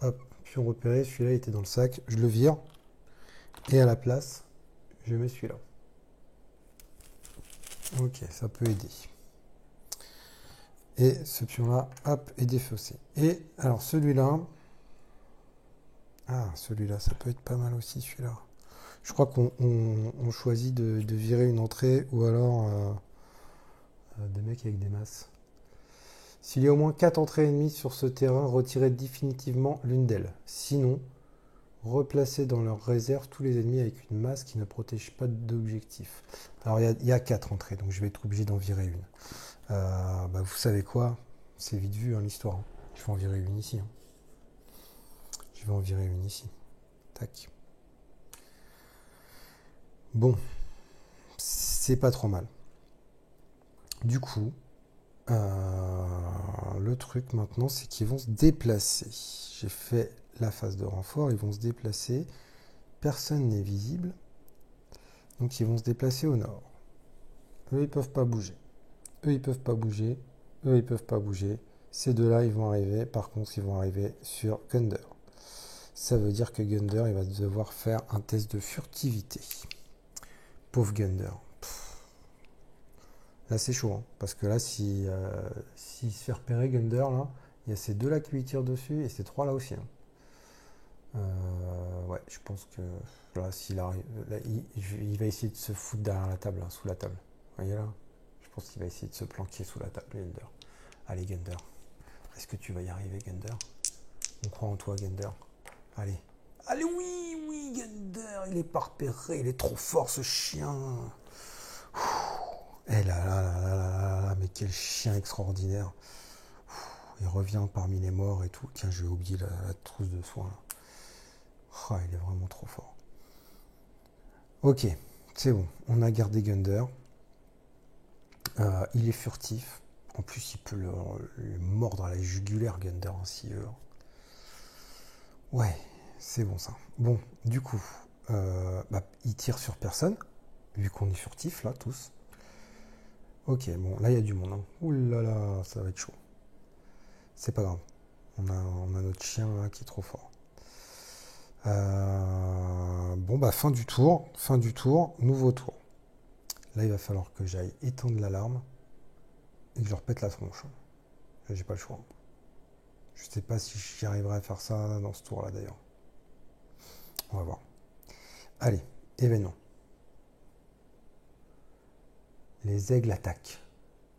Hop, pion repéré, celui-là était dans le sac, je le vire. Et à la place, je mets celui-là. Ok, ça peut aider. Et ce pion-là, hop, est défaussé. Et alors celui-là, celui-là, ça peut être pas mal aussi, celui-là. Je crois qu'on choisit de virer une entrée ou alors des mecs avec des masses. S'il y a au moins 4 entrées ennemies sur ce terrain, retirez définitivement l'une d'elles. Sinon, replacez dans leur réserve tous les ennemis avec une masse qui ne protège pas d'objectif. Alors il y a 4 entrées, donc je vais être obligé d'en virer une. Vous savez quoi? C'est vite vu hein, l'histoire. Hein. Je vais en virer une ici. Hein. Je vais en virer une ici. Tac. Bon, c'est pas trop mal. Du coup, le truc maintenant, c'est qu'ils vont se déplacer. J'ai fait la phase de renfort, ils vont se déplacer. Personne n'est visible. Donc ils vont se déplacer au nord. Eux, ils peuvent pas bouger. Eux, ils peuvent pas bouger. Eux, ils peuvent pas bouger. Ces deux-là, ils vont arriver. Par contre, ils vont arriver sur Gunder. Ça veut dire que Gunder, il va devoir faire un test de furtivité. Pauvre Gunder. Là, c'est chaud. Hein, parce que là, s'il se fait repérer Gunder, là, il y a ces deux-là qui lui tirent dessus et ces trois-là aussi. Hein. Ouais, je pense que là, s'il arrive, là, il va essayer de se foutre derrière la table, hein, sous la table. Vous voyez là? Je pense qu'il va essayer de se planquer sous la table, Gunder. Allez, Gunder. Est-ce que tu vas y arriver, Gunder? On croit en toi, Gunder. Allez. Allez, oui, oui, Gunder. Il est pas repéré. Il est trop fort, ce chien. Eh là là là là là là, mais quel chien extraordinaire. Il revient parmi les morts et tout. Tiens, j'ai oublié la trousse de soins. Là. Oh, il est vraiment trop fort. Ok, c'est bon. On a gardé Gunder. Il est furtif. En plus, il peut le mordre à la jugulaire, Gunder, si il veut. Ouais, c'est bon ça. Bon, du coup, il tire sur personne, vu qu'on est furtif là, tous. Ok, bon, là il y a du monde. Hein. Ouh là là, ça va être chaud. C'est pas grave. On a notre chien là qui est trop fort. Fin du tour. Fin du tour, nouveau tour. Là, il va falloir que j'aille éteindre l'alarme et que je repète la tronche. J'ai pas le choix. Je sais pas si j'y arriverai à faire ça dans ce tour-là d'ailleurs. On va voir. Allez, événement. Les aigles attaquent.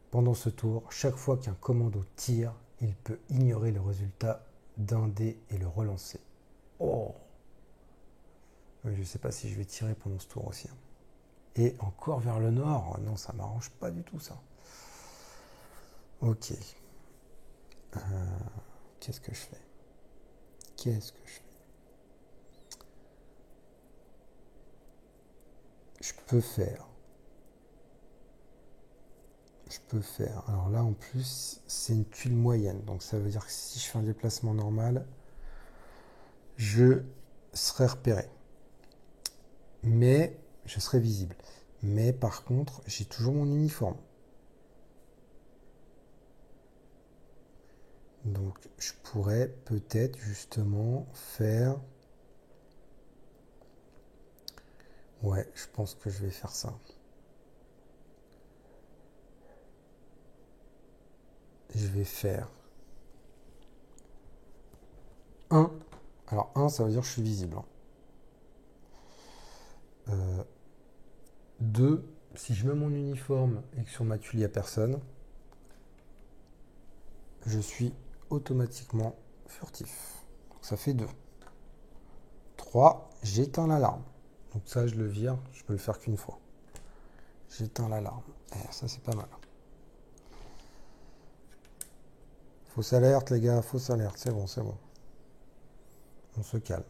Pendant ce tour, chaque fois qu'un commando tire, il peut ignorer le résultat d'un dé et le relancer. Oh! Je ne sais pas si je vais tirer pendant ce tour aussi. Et encore vers le nord. Non, ça m'arrange pas du tout ça. Ok. Qu'est-ce que je fais? Je peux faire. Alors là, en plus, c'est une tuile moyenne. Donc ça veut dire que si je fais un déplacement normal, je serai repéré. Mais je serai visible. Mais par contre, j'ai toujours mon uniforme. Donc, je pourrais peut-être justement faire... Ouais, je pense que je vais faire ça. Je vais faire un. Alors, un, ça veut dire que je suis visible. 2, si je mets mon uniforme et que sur ma tuile, il n'y a personne, je suis automatiquement furtif. Donc, ça fait 2. 3, j'éteins l'alarme. Donc ça, je le vire, je peux le faire qu'une fois. J'éteins l'alarme. Ça, c'est pas mal. Fausse alerte, les gars, fausse alerte. C'est bon, c'est bon. On se calme.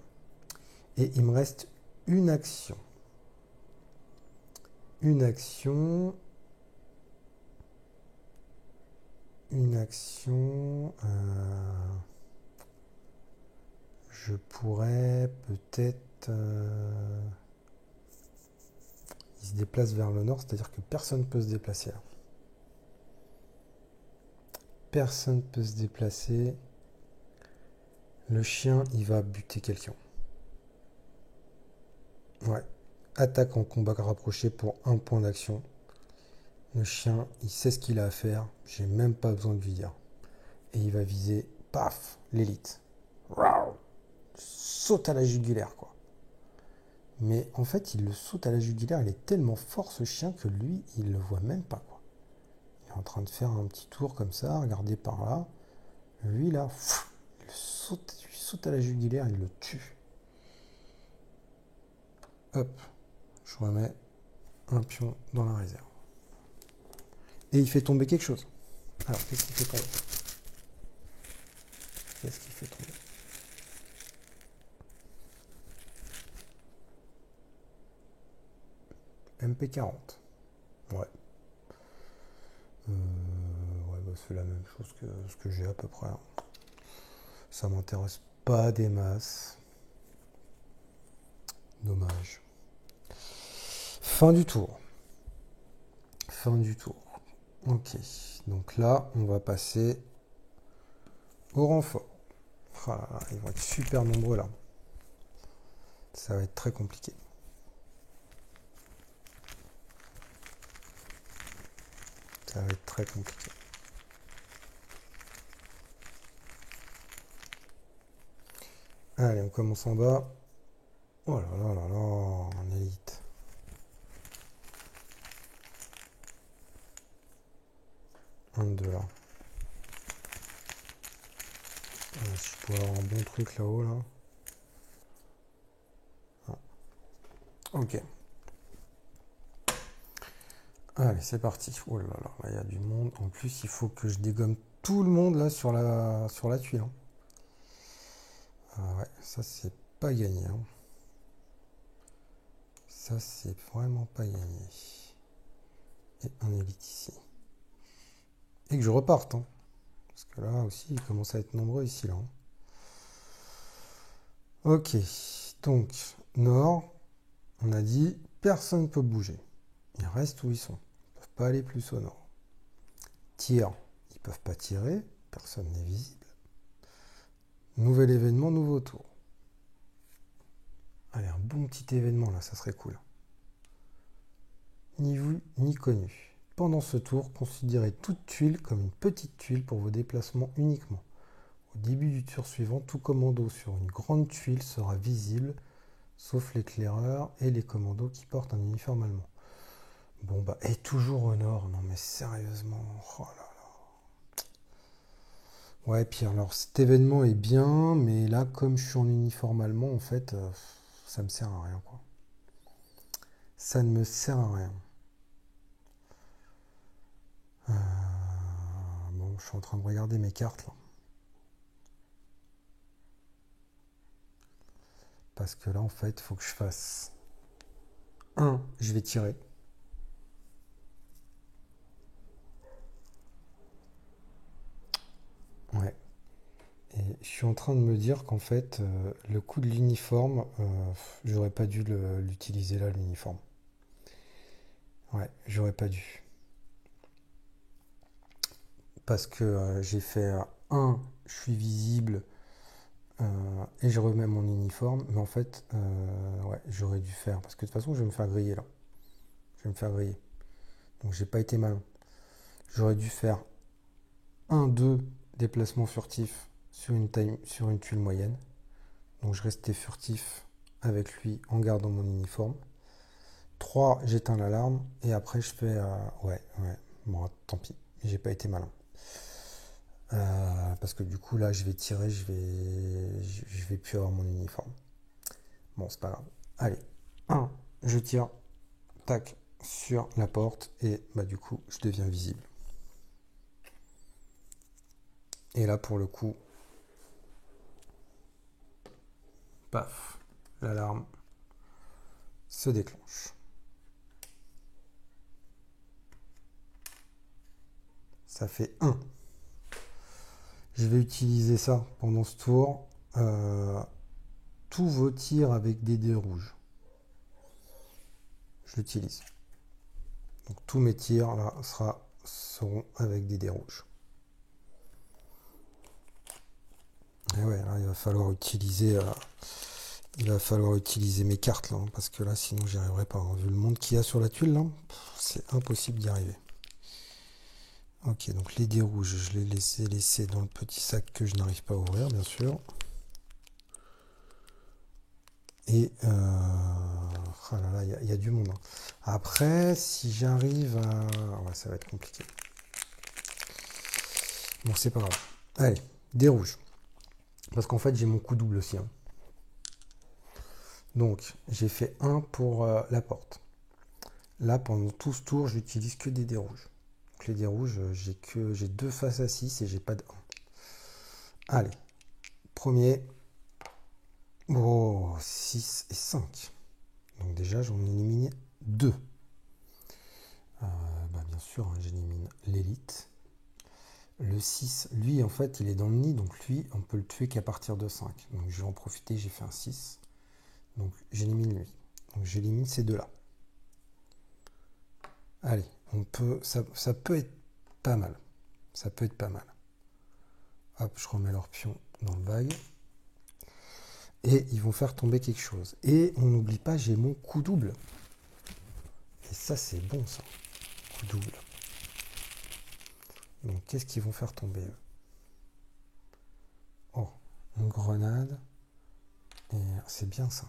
Et il me reste une action. Une action. Une action. Je pourrais peut-être... il se déplace vers le nord, c'est-à-dire que personne ne peut se déplacer là. Personne ne peut se déplacer. Le chien, il va buter quelqu'un. Ouais. Attaque en combat rapproché pour un point d'action. Le chien, il sait ce qu'il a à faire. J'ai même pas besoin de lui dire. Et il va viser, paf, l'élite. Saute à la jugulaire, quoi. Mais en fait, il le saute à la jugulaire. Il est tellement fort, ce chien, que lui, il le voit même pas, quoi. Il est en train de faire un petit tour comme ça, regardez par là. Lui, là, il lui saute à la jugulaire, il le tue. Hop, je remets un pion dans la réserve. Et il fait tomber quelque chose. Alors, qu'est-ce qu'il fait tomber? Qu'est-ce qu'il fait tomber? MP40. Ouais. Ouais, bah c'est la même chose que ce que j'ai à peu près. Ça m'intéresse pas des masses. Dommage. Fin du tour. Fin du tour. Ok. Donc là, on va passer au renfort. Ah là là, ils vont être super nombreux là. Ça va être très compliqué. Ça va être très compliqué. Allez, on commence en bas. Oh là là là là, en élite. Un de là. Si je pourrais avoir un bon truc là-haut là. Ah. Ok. Allez, c'est parti. Oh là là, là, il y a du monde. En plus, il faut que je dégomme tout le monde là sur la tuile. Ah ouais, ça c'est pas gagné. Ça c'est vraiment pas gagné. Et un élite ici. Et que je reparte. Parce que là aussi, il commence à être nombreux ici là. Ok, donc nord, on a dit personne ne peut bouger. Ils restent où ils sont. Ils ne peuvent pas aller plus au nord. Tir, ils ne peuvent pas tirer. Personne n'est visible. Nouvel événement, nouveau tour. Allez, un bon petit événement là, ça serait cool. Ni vu, ni connu. Pendant ce tour, considérez toute tuile comme une petite tuile pour vos déplacements uniquement. Au début du tour suivant, tout commando sur une grande tuile sera visible, sauf l'éclaireur et les commandos qui portent un uniforme allemand. Bon bah, et toujours au nord, non mais sérieusement, oh là là. Ouais, puis alors cet événement est bien, mais là, comme je suis en uniforme allemand, en fait, ça me sert à rien, quoi. Ça ne me sert à rien. Bon, je suis en train de regarder mes cartes, là. Parce que là, en fait, il faut que je fasse... Un, je vais tirer. Ouais. Et je suis en train de me dire qu'en fait, le coup de l'uniforme, j'aurais pas dû l'utiliser là, l'uniforme. Ouais, j'aurais pas dû. Parce que j'ai fait un, je suis visible et je remets mon uniforme. Mais en fait, ouais, j'aurais dû faire. Parce que de toute façon, je vais me faire griller là. Je vais me faire griller. Donc, j'ai pas été malin. J'aurais dû faire 1-2 déplacements furtifs sur une tuile moyenne. Donc, je restais furtif avec lui en gardant mon uniforme. 3, j'éteins l'alarme. Et après, je fais... ouais. Bon, tant pis. J'ai pas été malin. Parce que du coup, là, je vais tirer. Je vais plus avoir mon uniforme. Bon, c'est pas grave. Allez. 1, je tire. Tac. Sur la porte. Et bah du coup, je deviens visible. Et là, pour le coup... Paf. L'alarme se déclenche. Ça fait 1. Je vais utiliser ça pendant ce tour. Tous vos tirs avec des dés rouges. Je l'utilise. Donc tous mes tirs là seront avec des dés rouges. Et ouais, là, il va falloir utiliser mes cartes là, hein, parce que là sinon j'y arriverai pas. Hein. Vu le monde qu'il y a sur la tuile là, c'est impossible d'y arriver. Ok, donc les dés rouges, je les laissés dans le petit sac que je n'arrive pas à ouvrir, bien sûr. Et oh là là, il y a du monde. Hein. Après, si j'arrive à... Ouais, ça va être compliqué. Bon, c'est pas grave. Allez, dés rouges. Parce qu'en fait, j'ai mon coup double aussi. Hein. Donc, j'ai fait 1 pour la porte. Là, pendant tout ce tour, j'utilise que des dés rouges. Donc, les dés rouges, j'ai 2 faces à 6 et j'ai pas de 1. Allez, premier. Oh, 6 et 5. Donc déjà, j'en élimine 2. Bah, bien sûr, hein, j'élimine l'élite. Le 6, lui, en fait, il est dans le nid. Donc lui, on peut le tuer qu'à partir de 5. Donc je vais en profiter, j'ai fait un 6. Donc j'élimine lui. Donc j'élimine ces deux-là. Allez, ça peut être pas mal. Ça peut être pas mal. Hop, je remets leur pion dans le bag. Et ils vont faire tomber quelque chose. Et on n'oublie pas, j'ai mon coup double. Et ça, c'est bon, ça. Coup double. Donc, qu'est-ce qu'ils vont faire tomber, eux? Oh, une grenade. Et c'est bien, ça.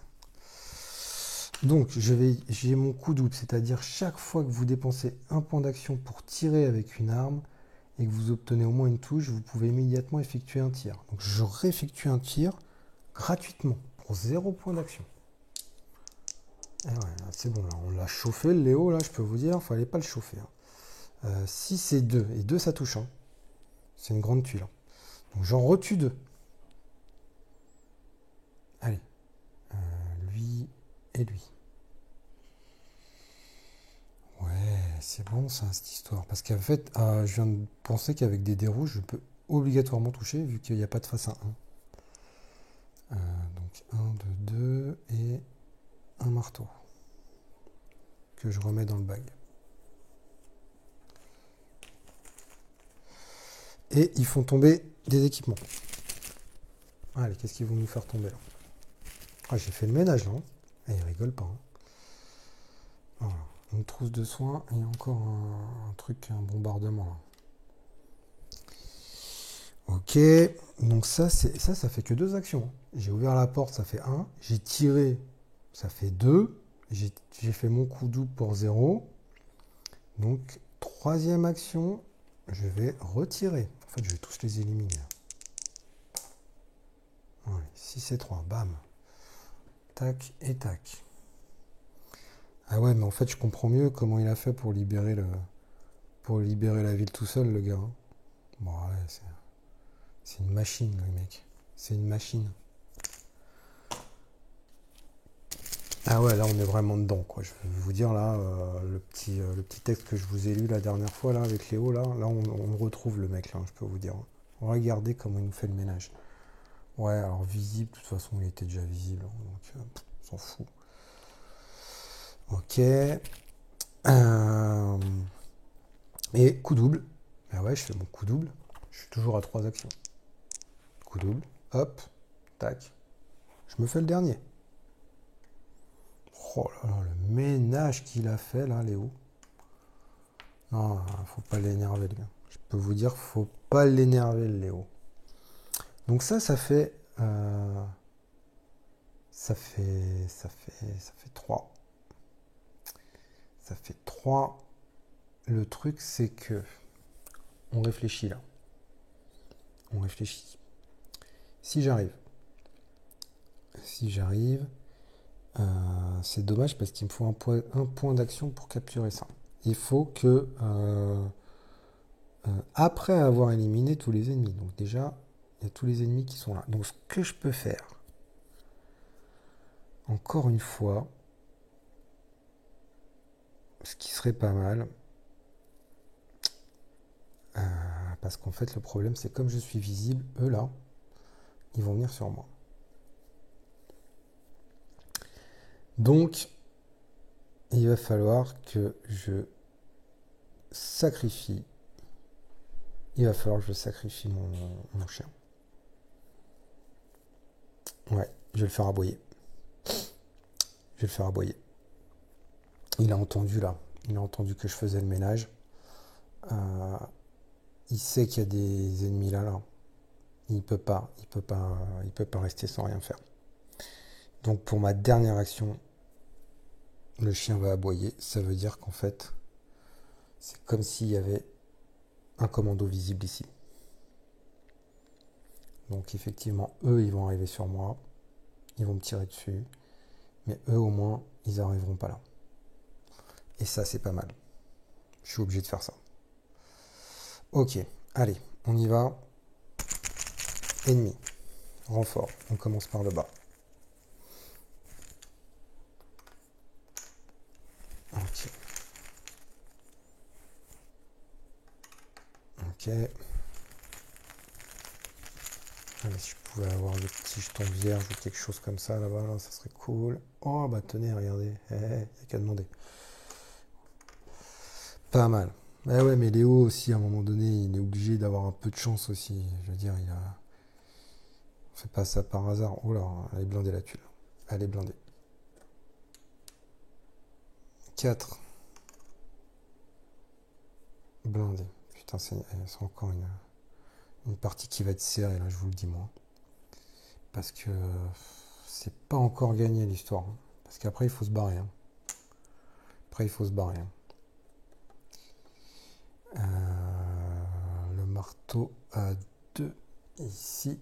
Donc, j'ai mon coup double. C'est-à-dire, chaque fois que vous dépensez un point d'action pour tirer avec une arme et que vous obtenez au moins une touche, vous pouvez immédiatement effectuer un tir. Donc, je réeffectue un tir gratuitement pour 0 point d'action. Et ouais, c'est bon, là, on l'a chauffé, le Léo, là, je peux vous dire, il fallait pas le chauffer. Hein. 6 et 2. Et 2, ça touche. Hein. C'est une grande tuile. Hein. Donc, j'en retue 2. Allez. Lui et lui. Ouais, c'est bon, ça, cette histoire. Parce qu'en fait, je viens de penser qu'avec des dés rouges, je peux obligatoirement toucher, vu qu'il n'y a pas de face à 1. Donc, 1, 2, 2 et un marteau. Que je remets dans le bag. Et ils font tomber des équipements. Allez, qu'est-ce qu'ils vont nous faire tomber là? Ah, j'ai fait le ménage là. Et ils rigolent pas. Hein. Voilà. Une trousse de soins et encore un truc, un bombardement là. Ok, donc ça fait que 2 actions. J'ai ouvert la porte, ça fait 1. J'ai tiré, ça fait 2. J'ai fait mon coup double pour 0. Donc, 3e action, je vais retirer. En fait, je vais tous les éliminer. Ouais, 6 et 3, bam. Tac et tac. Ah ouais, mais en fait, je comprends mieux comment il a fait pour libérer la ville tout seul, le gars. Hein. Bon, ouais, c'est une machine, le mec. C'est une machine. Ah ouais, là, on est vraiment dedans, quoi. Je vais vous dire, là, le petit texte que je vous ai lu la dernière fois, là, avec Léo, là on retrouve le mec, là, je peux vous dire. Regardez comment il nous fait le ménage. Ouais, alors visible, de toute façon, il était déjà visible, hein, donc on s'en fout. Ok. Et coup double. Ah ouais, je fais mon coup double. Je suis toujours à 3 actions. coup double. Hop, tac. Je me fais le dernier. Oh là là, le ménage qu'il a fait là, Léo. Non, faut pas l'énerver, le gars. Je peux vous dire, faut pas l'énerver, le Léo. Donc ça fait... ça fait 3. Ça fait 3. Le truc, c'est que... On réfléchit là. On réfléchit. Si j'arrive... c'est dommage parce qu'il me faut un point d'action pour capturer ça. Il faut que... après avoir éliminé tous les ennemis. Donc déjà, il y a tous les ennemis qui sont là. Donc ce que je peux faire... Encore une fois... Ce qui serait pas mal... parce qu'en fait, le problème, c'est comme je suis visible, eux là, ils vont venir sur moi. Donc, il va falloir que je sacrifie. Il va falloir que je sacrifie mon chien. Ouais, je vais le faire aboyer. Je vais le faire aboyer. Il a entendu là. Il a entendu que je faisais le ménage. Il sait qu'il y a des ennemis là. Il peut pas rester sans rien faire. Donc pour ma dernière action, le chien va aboyer. Ça veut dire qu'en fait, c'est comme s'il y avait un commando visible ici. Donc effectivement, eux, ils vont arriver sur moi. Ils vont me tirer dessus. Mais eux, au moins, ils n'arriveront pas là. Et ça, c'est pas mal. Je suis obligé de faire ça. Ok, allez, on y va. Ennemi. Renfort. On commence par le bas. Ok. Ok. Allez, si je pouvais avoir des petits jetons vierges ou quelque chose comme ça là-bas, là, ça serait cool. Oh, bah tenez, regardez. Il n'y a qu'à demander. Pas mal. Eh ouais, mais Léo aussi, à un moment donné, il est obligé d'avoir un peu de chance aussi. Je veux dire, on fait pas ça par hasard. Oh là, elle est blindée la tuile. Elle est blindée. 4. Blindée. Putain, c'est encore une partie qui va être serrée, là, je vous le dis, moi. Parce que c'est pas encore gagné, l'histoire. Parce qu'après, il faut se barrer. Après, il faut se barrer. Le marteau à 2 ici.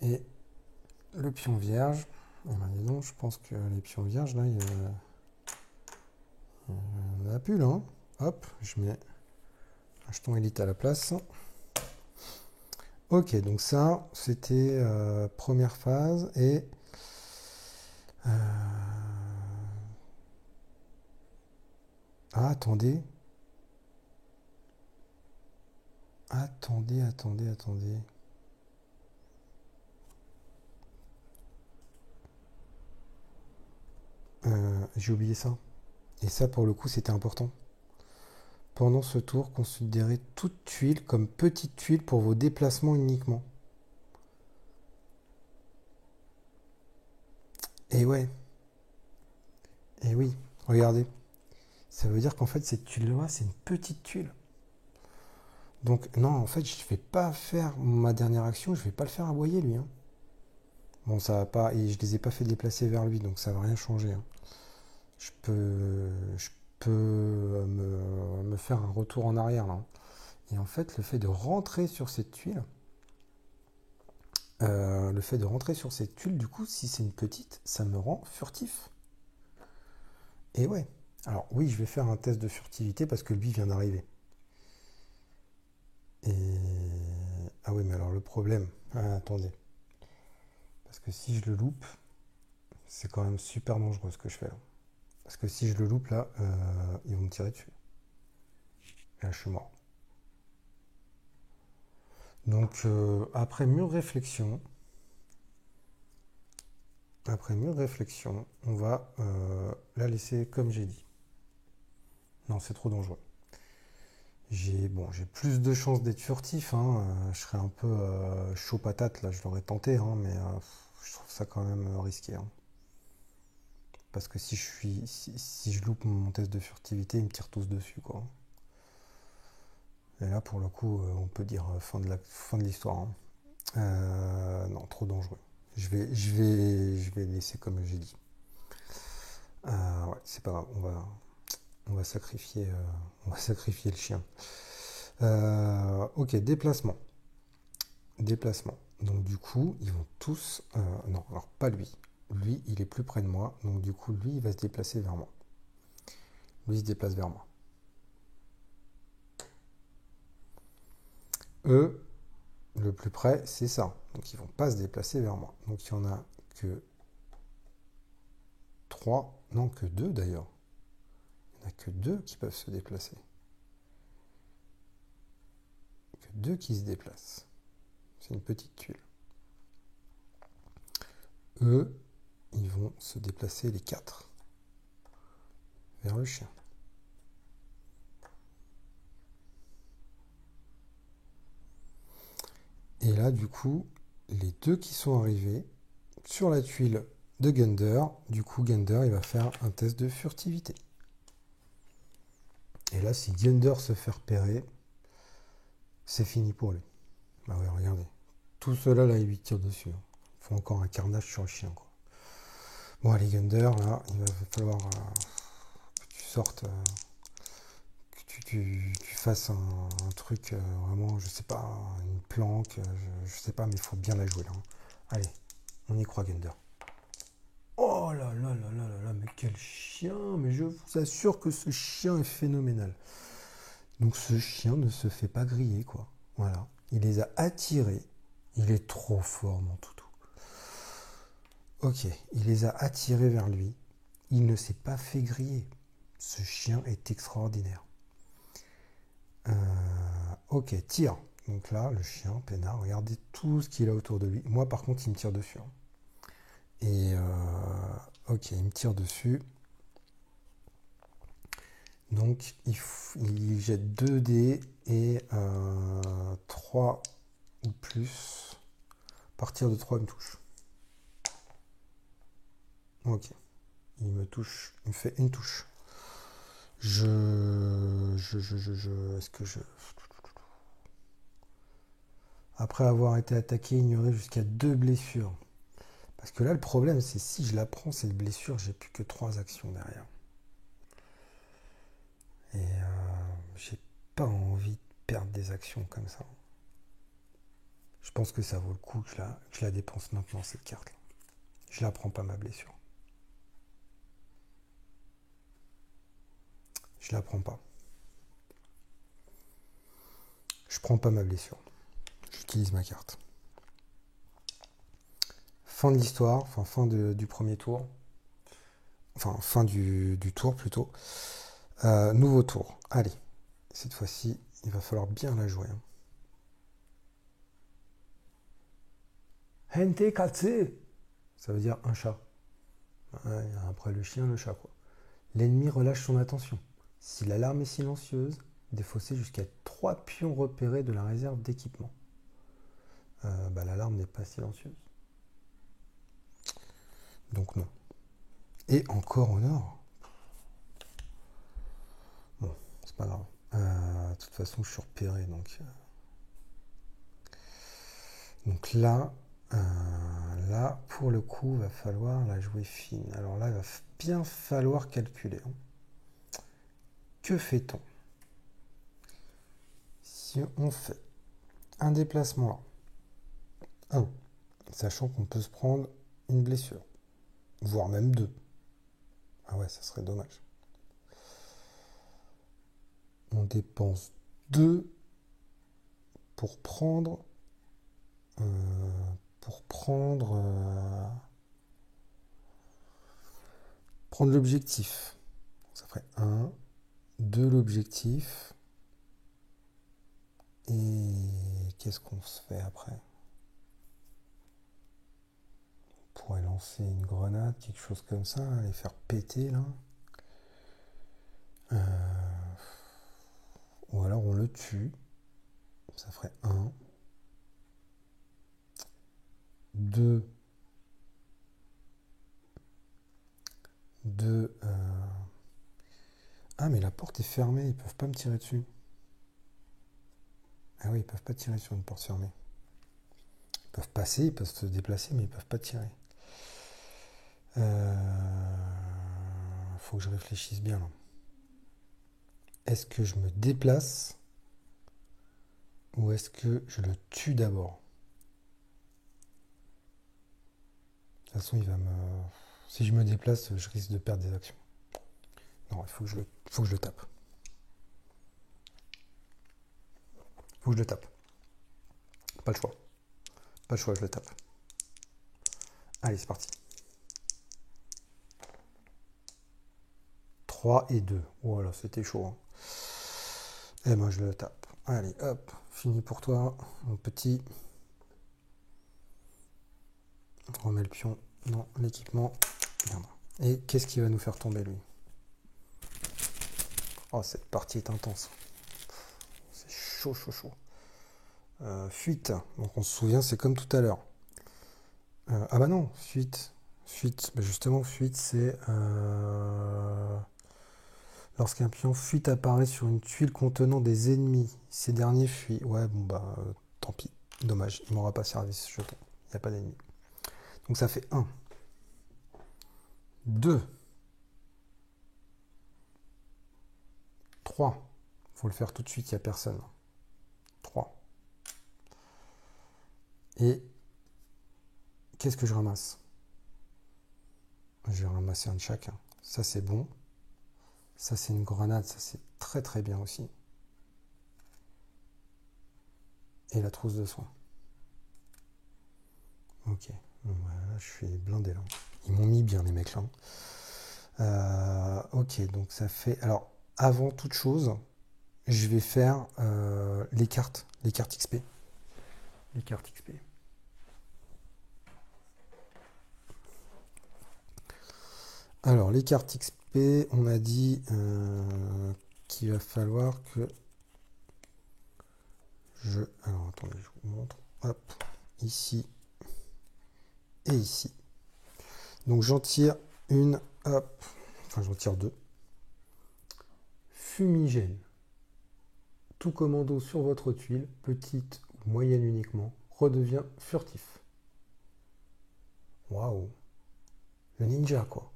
Et le pion vierge. Eh ben, dis donc, je pense que les pions vierges, là, il y en a plus, là. Hein. Hop, je mets un jeton élite à la place. Ok, donc ça, c'était première phase. Et... Ah, attendez. Attendez. J'ai oublié ça. Et ça, pour le coup, c'était important. Pendant ce tour, considérez toute tuile comme petite tuile pour vos déplacements uniquement. Et ouais. Et oui, regardez. Ça veut dire qu'en fait, cette tuile-là, c'est une petite tuile. Donc, non, en fait, je ne vais pas faire ma dernière action, je ne vais pas le faire aboyer, lui. Hein. Bon, ça va pas... Et je les ai pas fait déplacer vers lui, donc ça va rien changer. Hein. Je peux me faire un retour en arrière, là. Et en fait, le fait de rentrer sur cette tuile... du coup, si c'est une petite, ça me rend furtif. Et ouais. Alors oui, je vais faire un test de furtivité parce que lui vient d'arriver. Et... Ah oui, mais alors le problème... Ah, attendez. Parce que si je le loupe, c'est quand même super dangereux ce que je fais là. Parce que si je le loupe là, ils vont me tirer dessus. Et là, je suis mort. Donc après mûre réflexion, on va la laisser comme j'ai dit. Non, c'est trop dangereux. J'ai plus de chances d'être furtif, hein. Je serais un peu chaud patate, là, je l'aurais tenté, hein, mais je trouve ça quand même risqué, hein. Parce que si je loupe mon test de furtivité, ils me tirent tous dessus, quoi. Et là, pour le coup, on peut dire fin de l'histoire, hein. Non, trop dangereux. Je vais laisser comme j'ai dit. Ouais, c'est pas grave, on va sacrifier le chien. Ok, déplacement. Déplacement. Donc du coup, ils vont tous... non, alors pas lui. Lui, il est plus près de moi. Donc du coup, lui, il va se déplacer vers moi. Lui, il se déplace vers moi. Eux, le plus près, c'est ça. Donc ils vont pas se déplacer vers moi. Donc il y en a que 3, non, que 2 d'ailleurs. Il n'y en a que 2 qui peuvent se déplacer. Que 2 qui se déplacent. C'est une petite tuile. Eux, ils vont se déplacer les 4 vers le chien. Et là, du coup, les 2 qui sont arrivés sur la tuile de Gunder, du coup, Gunder, il va faire un test de furtivité. Et là, si Gunder se fait repérer, c'est fini pour lui. Bah ouais, regardez. Tout cela, là, il lui tire dessus. Il faut encore un carnage sur le chien, quoi. Bon, allez, Gunder, là, il va falloir que tu sortes, que tu fasses un truc, vraiment, je sais pas, une planque, je sais pas, mais il faut bien la jouer, là, hein. Allez, on y croit, Gunder. Oh là là là là là là, mais quel chien! Mais je vous assure que ce chien est phénoménal. Donc ce chien ne se fait pas griller, quoi. Voilà. Il les a attirés. Il est trop fort, mon toutou. Ok, il les a attirés vers lui. Il ne s'est pas fait griller. Ce chien est extraordinaire. Ok, tire. Donc là, le chien, peinard, regardez tout ce qu'il a autour de lui. Moi, par contre, il me tire dessus, hein. Et ok, il me tire dessus. Donc, il jette 2 dés et 3 ou plus. À partir de 3, il me touche. Ok. Il me touche. Il me fait une touche. Est-ce que je... Après avoir été attaqué, ignoré jusqu'à 2 blessures. Parce que là, le problème, c'est si je la prends, cette blessure, j'ai plus que 3 actions derrière. Et j'ai pas envie de perdre des actions comme ça. Je pense que ça vaut le coup que je la dépense maintenant, cette carte-là. Je la prends pas, ma blessure. Je la prends pas. Je prends pas ma blessure. J'utilise ma carte. Fin de l'histoire, enfin du premier tour. Enfin, fin du tour plutôt. Nouveau tour. Allez, cette fois-ci, il va falloir bien la jouer, hein. Hente katsu, ça veut dire un chat. Ouais, après le chien, le chat, quoi. L'ennemi relâche son attention. Si l'alarme est silencieuse, défaussez jusqu'à 3 pions repérés de la réserve d'équipement. L'alarme n'est pas silencieuse. Donc non. Et encore au nord. Bon, c'est pas grave. De toute façon, je suis repéré, donc là, pour le coup, va falloir la jouer fine. Alors là, il va bien falloir calculer, hein. Que fait-on si on fait un déplacement là, 1, sachant qu'on peut se prendre une blessure, voire même 2. Ah ouais, ça serait dommage. On dépense 2 pour prendre prendre l'objectif. Ça ferait 1, 2 l'objectif. Et qu'est-ce qu'on se fait après? On pourrait lancer une grenade, quelque chose comme ça, les faire péter là. Ou alors on le le tue. Ça ferait 1, 2, 2. Ah, mais la porte est fermée, ils peuvent pas me tirer dessus. Ah oui, ils peuvent pas tirer sur une porte fermée. Ils peuvent passer, ils peuvent se déplacer, mais ils peuvent pas tirer. Faut que je réfléchisse bien là. Est-ce que je me déplace ou est-ce que je le tue d'abord? De toute façon, il va me. Si je me déplace, je risque de perdre des actions. Non, il faut que je le tape. Il faut que je le tape. Pas le choix. Pas le choix, je le tape. Allez, c'est parti. 3 et 2. Voilà, c'était chaud. Hein. Et moi, je le tape. Allez, hop, fini pour toi, mon petit. On remet le pion dans l'équipement. Et qu'est-ce qui va nous faire tomber, lui? Oh, cette partie est intense. C'est chaud, chaud, chaud. Fuite. Donc, on se souvient, c'est comme tout à l'heure. Ah bah non, fuite. Fuite. Bah justement, fuite, c'est... Lorsqu'un pion fuite apparaît sur une tuile contenant des ennemis, ces derniers fuient. Ouais, bon bah, tant pis. Dommage, il m'aura pas servi ce jeton. Il n'y a pas d'ennemis. Donc ça fait 1. 2. 3. Faut le faire tout de suite, il n'y a personne. 3. Et qu'est-ce que je ramasse? Je vais ramasser un de chacun. Ça, c'est bon. Ça, c'est une grenade. Ça, c'est très, très bien aussi. Et la trousse de soins. Ok. Voilà, je suis blindé, là. Ils m'ont mis bien, les mecs, là. Ok, donc ça fait... Alors, avant toute chose, je vais faire les cartes XP. Les cartes XP. Alors, les cartes XP, on a dit qu'il va falloir que je... Alors, attendez, je vous montre. Hop, ici et ici. Donc, j'en tire une, hop, enfin, j'en tire 2. Fumigène. Tout commando sur votre tuile, petite ou moyenne uniquement, redevient furtif. Waouh. Le ninja, quoi.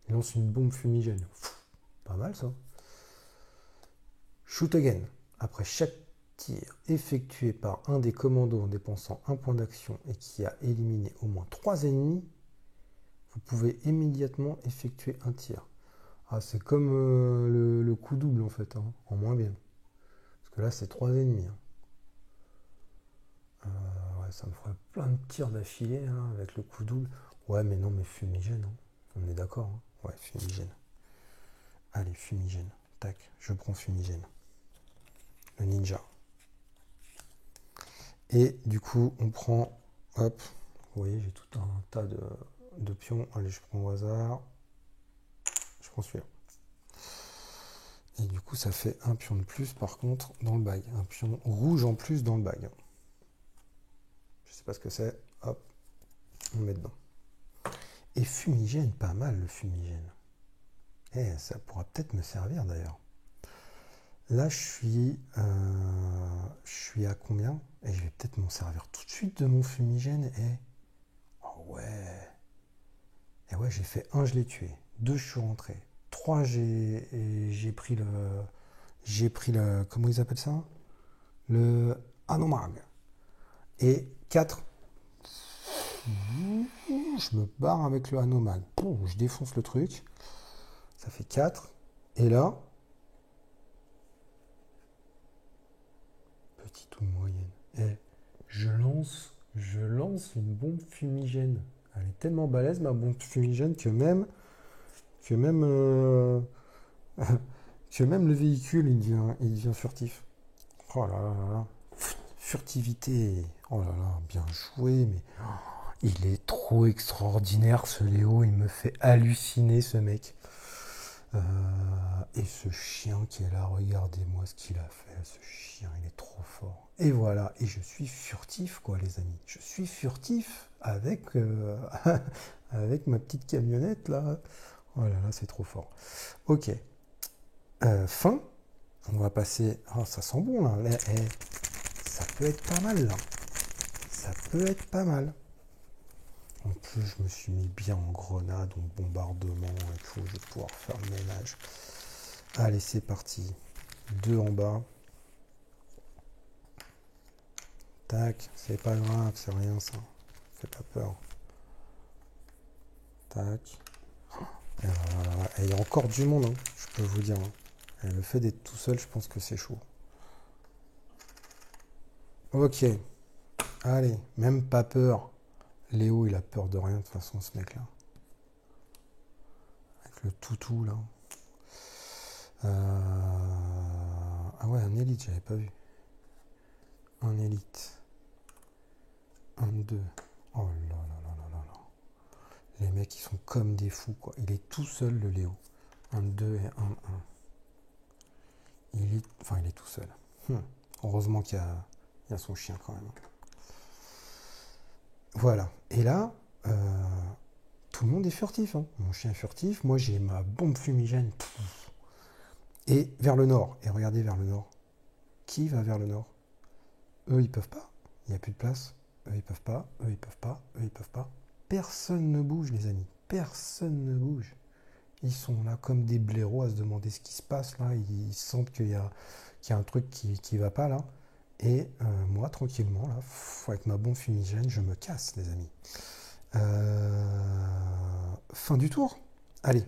Il lance une bombe fumigène. Pas mal, ça. Shoot again. Après chaque tir effectué par un des commandos en dépensant un point d'action et qui a éliminé au moins 3 ennemis, vous pouvez immédiatement effectuer un tir. Ah, c'est comme le coup double, en fait, hein, en moins bien. Parce que là, c'est 3 ennemis. Hein. Ouais, ça me ferait plein de tirs d'affilée hein, avec le coup double. Ouais, mais non, mais fumigène. Hein. On est d'accord. Hein. Ouais, fumigène. Allez, fumigène. Tac, je prends fumigène. Le ninja. Et du coup, on prend... Hop. Vous voyez, j'ai tout un tas de pions. Allez, je prends au hasard. Je prends celui-là. Et du coup, ça fait un pion de plus, par contre, dans le bag. Un pion rouge en plus dans le bag. Je sais pas ce que c'est. Hop. On met dedans. Et fumigène, pas mal le fumigène. Eh, ça pourra peut-être me servir d'ailleurs. Là, je suis à combien? Et je vais peut-être m'en servir tout de suite de mon fumigène. Et oh ouais. Et ouais, j'ai fait 1, je l'ai tué. 2, je suis rentré. 3, j'ai pris le... Comment ils appellent ça? Le Hanomag. Et 4, je me barre avec le Hanomag. Je défonce le truc. Ça fait 4. Et là, petite ou moyenne. Et je lance une bombe fumigène. Elle est tellement balèze, ma bombe fumigène, que même que même le véhicule, il devient furtif. Oh là là là là. Furtivité. Oh là là, bien joué, mais il est trop extraordinaire ce Léo, il me fait halluciner ce mec. Et ce chien qui est là, regardez-moi ce qu'il a fait. Ce chien, il est trop fort. Et voilà, et je suis furtif, quoi, les amis. Je suis furtif avec, avec ma petite camionnette, là. Oh là là, c'est trop fort. Ok. Fin. On va passer... Oh, ça sent bon, là. Ça peut être pas mal, là. Ça peut être pas mal. En plus, je me suis mis bien en grenade, en bombardement et tout. Je vais pouvoir faire le ménage. Allez, c'est parti. 2 en bas. Tac, c'est pas grave, c'est rien ça. Fais pas peur. Tac. Et voilà. Et il y a encore du monde, hein, je peux vous dire. Et le fait d'être tout seul, je pense que c'est chaud. Ok. Allez, même pas peur. Léo, il a peur de rien de toute façon, ce mec-là. Avec le toutou, là. Ah ouais, un élite, j'avais pas vu. Un élite. 2. Oh là là là là là là. Les mecs, ils sont comme des fous, quoi. Il est tout seul, le Léo. 2 et 1. Il est tout seul. Heureusement qu'il y a son chien, quand même. Voilà. Et là, tout le monde est furtif. Hein. Mon chien est furtif. Moi, j'ai ma bombe fumigène. Et vers le nord. Et regardez vers le nord. Qui va vers le nord? Eux, ils peuvent pas. Il n'y a plus de place. Eux, ils peuvent pas. Eux, ils peuvent pas. Eux, ils peuvent pas. Personne ne bouge, les amis. Personne ne bouge. Ils sont là comme des blaireaux à se demander ce qui se passe là. Ils sentent qu'il y a un truc qui va pas là. Et moi, tranquillement, là, avec ma bombe fumigène, je me casse, les amis. Fin du tour. Allez.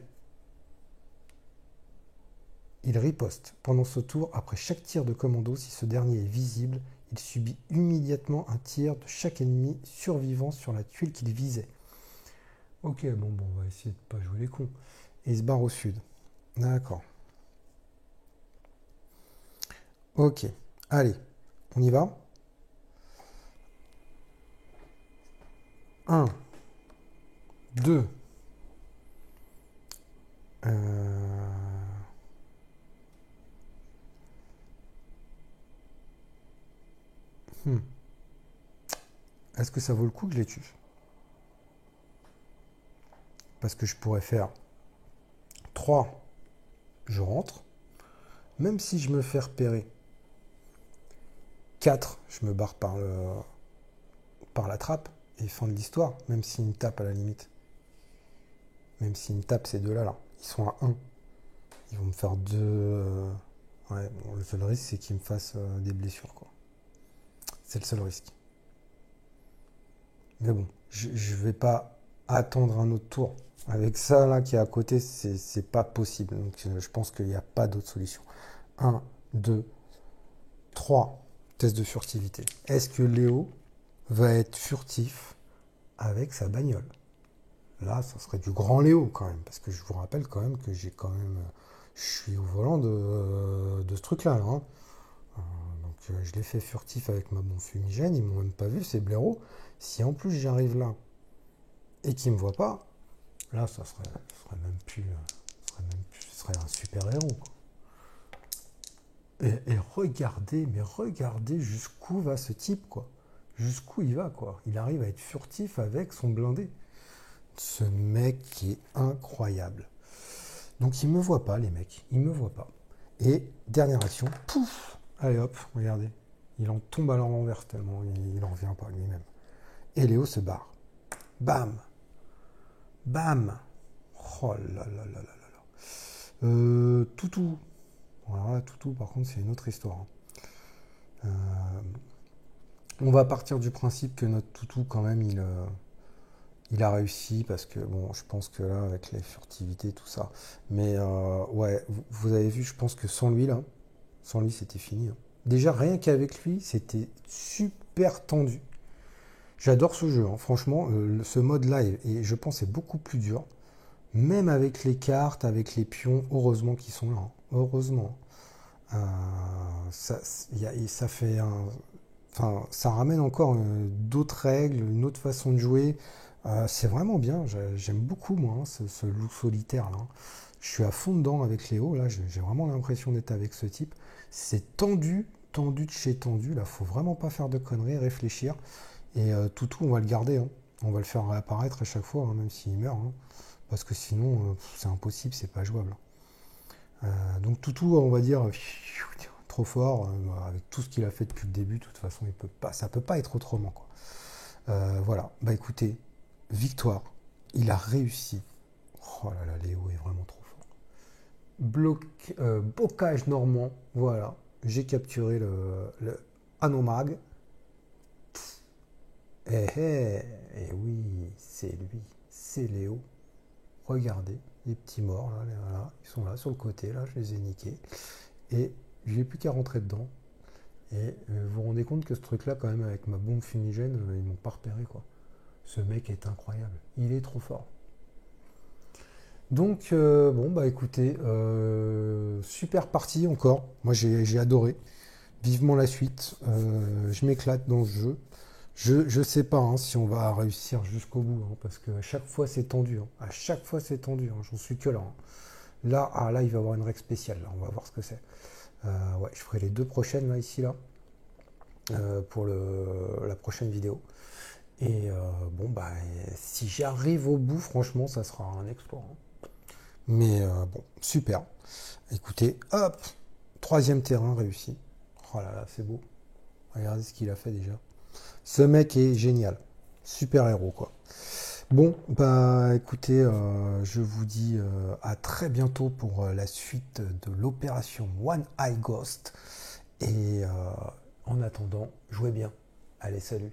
Il riposte. Pendant ce tour, après chaque tir de commando, si ce dernier est visible, il subit immédiatement un tir de chaque ennemi survivant sur la tuile qu'il visait. Ok, bon, on va essayer de pas jouer les cons. Et il se barre au sud. D'accord. Ok. Allez, on y va. 1, 2. Est-ce que ça vaut le coup que je les tue? Parce que je pourrais faire 3, je rentre. Même si je me fais repérer. 4, je me barre par la trappe. Et fin de l'histoire. Même s'ils me tapent à la limite. Même s'ils me tapent ces deux-là, là. Ils sont à 1. Ils vont me faire 2... Ouais, bon, le seul risque, c'est qu'ils me fassent des blessures, quoi. C'est le seul risque. Mais bon, je vais pas attendre un autre tour. Avec ça, là, qui est à côté, c'est pas possible. Donc, je pense qu'il n'y a pas d'autre solution. 1, 2, 3. Test de furtivité. Est-ce que Léo va être furtif avec sa bagnole? Là, ça serait du grand Léo, quand même. Parce que je vous rappelle quand même que j'ai quand même... Je suis au volant de ce truc-là, là, hein. Donc, je l'ai fait furtif avec ma bombe fumigène. Ils m'ont même pas vu, ces blaireaux. Si en plus j'arrive là et qu'ils me voient pas, là, ça serait même plus... ce serait un super-héros, quoi. Et regardez jusqu'où va ce type, quoi. Jusqu'où il va, quoi. Il arrive à être furtif avec son blindé. Ce mec qui est incroyable. Donc il me voit pas, les mecs. Il me voit pas. Et dernière action, pouf. Allez hop, regardez. Il en tombe à l'envers tellement il n'en revient pas lui-même. Et Léo se barre. Bam. Bam. Oh là là là là là. Toutou. Voilà, Toutou, par contre, c'est une autre histoire. On va partir du principe que notre Toutou, quand même, il a réussi parce que, bon, je pense que là, avec les furtivités, tout ça. Mais, ouais, vous avez vu, je pense que sans lui, c'était fini. Hein. Déjà, rien qu'avec lui, c'était super tendu. J'adore ce jeu, hein. Franchement, ce mode-là, je pense, est beaucoup plus dur. Même avec les cartes, avec les pions, heureusement qu'ils sont là. Hein. Heureusement. Ça fait enfin, ça ramène encore d'autres règles, une autre façon de jouer. C'est vraiment bien. J'aime beaucoup, moi, hein, ce loup solitaire là. Je suis à fond dedans avec Léo, là, j'ai vraiment l'impression d'être avec ce type. C'est tendu, tendu de chez tendu, là, faut vraiment pas faire de conneries, réfléchir. Et Toutou, on va le garder, hein. On va le faire réapparaître à chaque fois, hein, même s'il meurt, hein. Parce que sinon, c'est impossible, c'est pas jouable. Donc Toutou, on va dire, trop fort, avec tout ce qu'il a fait depuis le début, de toute façon, ça peut pas être autrement, quoi. Voilà, bah écoutez, victoire, il a réussi. Oh là là, Léo est vraiment trop fort. Bocage normand, voilà, j'ai capturé le Anomag. Eh oui, c'est lui, c'est Léo. Regardez, les petits morts, là, voilà, ils sont là, sur le côté, là, je les ai niqués. Et j'ai plus qu'à rentrer dedans. Et vous vous rendez compte que ce truc-là, quand même, avec ma bombe fumigène, ils m'ont pas repéré, quoi. Ce mec est incroyable, il est trop fort. Donc, bon, bah écoutez, super partie encore. Moi, j'ai adoré. Vivement la suite. Je m'éclate dans ce jeu. Je sais pas, hein, si on va réussir jusqu'au bout, hein, parce que à chaque fois c'est tendu, hein. À chaque fois c'est tendu, hein. J'en suis que là, hein. Là, il va y avoir une règle spéciale. Là. On va voir ce que c'est. Ouais, je ferai les deux prochaines là, ici, là, pour la prochaine vidéo. Et bon, bah, si j'arrive au bout, franchement, ça sera un exploit, hein. Mais bon, super. Écoutez, hop, troisième terrain réussi. Oh là là, c'est beau. Regardez ce qu'il a fait déjà. Ce mec est génial. Super héros, quoi. Bon, bah écoutez, je vous dis à très bientôt pour la suite de l'opération One Eye Ghost. Et en attendant, jouez bien. Allez, salut.